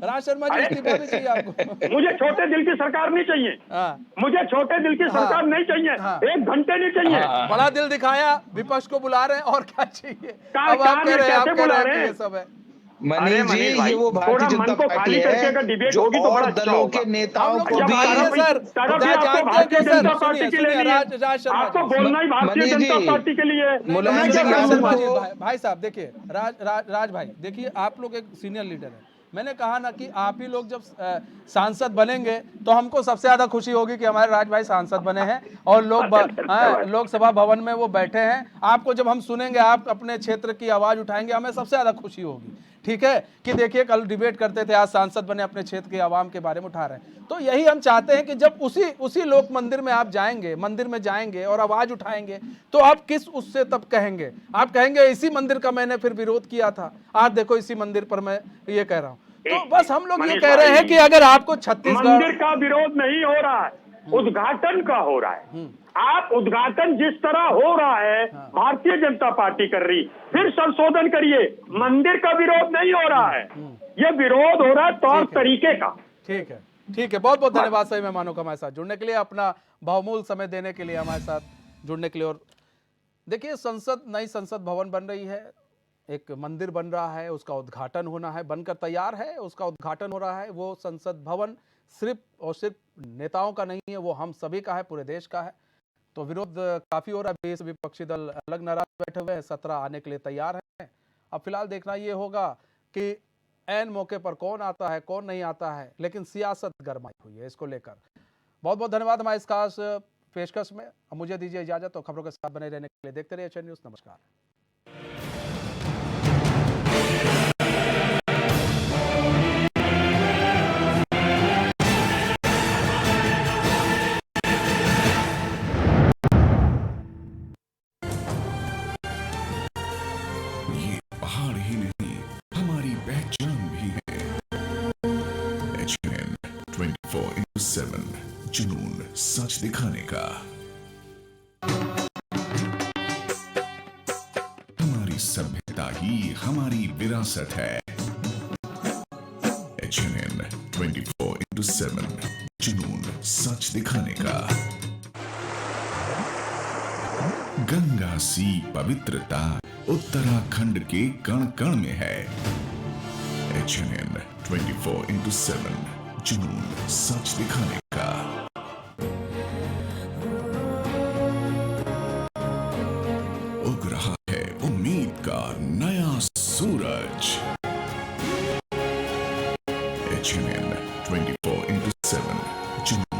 राज शर्मा जी अरे, इस्तीफा भी चाहिए आपको। मुझे छोटे दिल की सरकार नहीं चाहिए, हाँ, मुझे छोटे दिल की हाँ, सरकार नहीं चाहिए, हाँ। 1 घंटे नहीं चाहिए। बड़ा दिल दिखाया, विपक्ष को बुला रहे हैं, और क्या चाहिए? कार- अब आप कार कह रहे हैं, आप कैसे कह बुला रहे हैं रहे कि हैं? ये सब है। मनीष जी, मनीष भाई, ये वो थोड़ा भारतीय मन जनता को पार्टी खाली करके है अगर डिबेट जो होगी तो बड़ा और अच्छा दलों होगा। के नेताओं हम लोग को जब भी जानते हैं सर, तरफ ही आपको जानते हैं भारतीय क्यों सर? जनता पार्टी सुनिए, के लिए सुनिए, नहीं, राज शर्मा आपको जी, बोलना ही भारतीय मनीष जनता जी, पार्टी के लिए। मुलायम मैं सिंह क्या राज कहूँ? शर्मा जी, को- भाई साहब देखिए, राज भाई देखिए, आप लोग एक सीनियर लीडर हैं। मैंने कहा ना कि आप ही लोग जब सांसद बनेंगे तो हमको सबसे ज्यादा खुशी होगी कि हमारे राज भाई सांसद बने हैं और लोकसभा भवन में वो बैठे हैं। आपको जब हम सुनेंगे, आप अपने क्षेत्र की आवाज उठाएंगे, हमें सबसे ज्यादा खुशी होगी। ठीक है कि देखिए, कल डिबेट करते थे, आज सांसद बने, अपने क्षेत्र के आवाम के बारे में उठा रहे हैं। तो यही हम चाहते हैं कि जब उसी लोक मंदिर में आप जाएंगे, मंदिर में जाएंगे और आवाज उठाएंगे, तो आप किस उससे तब कहेंगे? आप कहेंगे इसी मंदिर का मैंने फिर विरोध किया था, आज देखो इसी मंदिर पर मैं ये कह रहा हूं। तो बस हम लोग ये कह रहे हैं कि अगर आपको छत्तीसगढ़ मंदिर का विरोध नहीं हो रहा है, उद्घाटन का हो रहा है। आप उद्घाटन जिस तरह हो रहा है, भारतीय जनता पार्टी कर रही, फिर संशोधन करिए। मंदिर का विरोध नहीं हो रहा है, ये विरोध हो रहा है तौर तरीके का। ठीक है, ठीक है, बहुत बहुत धन्यवाद सही मेहमानों का हमारे साथ जुड़ने के लिए, अपना बहुमूल्य समय देने के लिए, हमारे साथ जुड़ने के लिए। और देखिए, नई संसद भवन बन रही है, एक मंदिर बन रहा है, उसका उद्घाटन होना है, बनकर तैयार है, उसका उद्घाटन हो रहा है। वो संसद भवन सिर्फ और सिर्फ नेताओं का नहीं है, वो हम सभी का है, पूरे देश का है। तो विरोध काफी हो रहा है, 20 विपक्षी दल अलग नाराज बैठे हुए हैं, 17 आने के लिए तैयार हैं। अब फिलहाल देखना ये होगा कि ऐन मौके पर कौन आता है, कौन नहीं आता है, लेकिन सियासत गरमाई हुई है इसको लेकर। बहुत बहुत धन्यवाद हमारे इस खास पेशकश में। अब मुझे दीजिए इजाजत, तो खबरों के साथ बने रहने के लिए देखते रहिए एचएन न्यूज़। नमस्कार। ये पहाड़ ही नहीं, हमारी पहचान भी है। HN 24/7, जुनून सच दिखाने का। हमारी सभ्यता ही हमारी विरासत है। HN 24/7, जुनून सच दिखाने का। गंगा सी पवित्रता उत्तराखंड के कण कण में है। HN 24/7, जुनून सच दिखाने का। उग रहा है उम्मीद का नया सूरज। HNN 24/7 जुनून।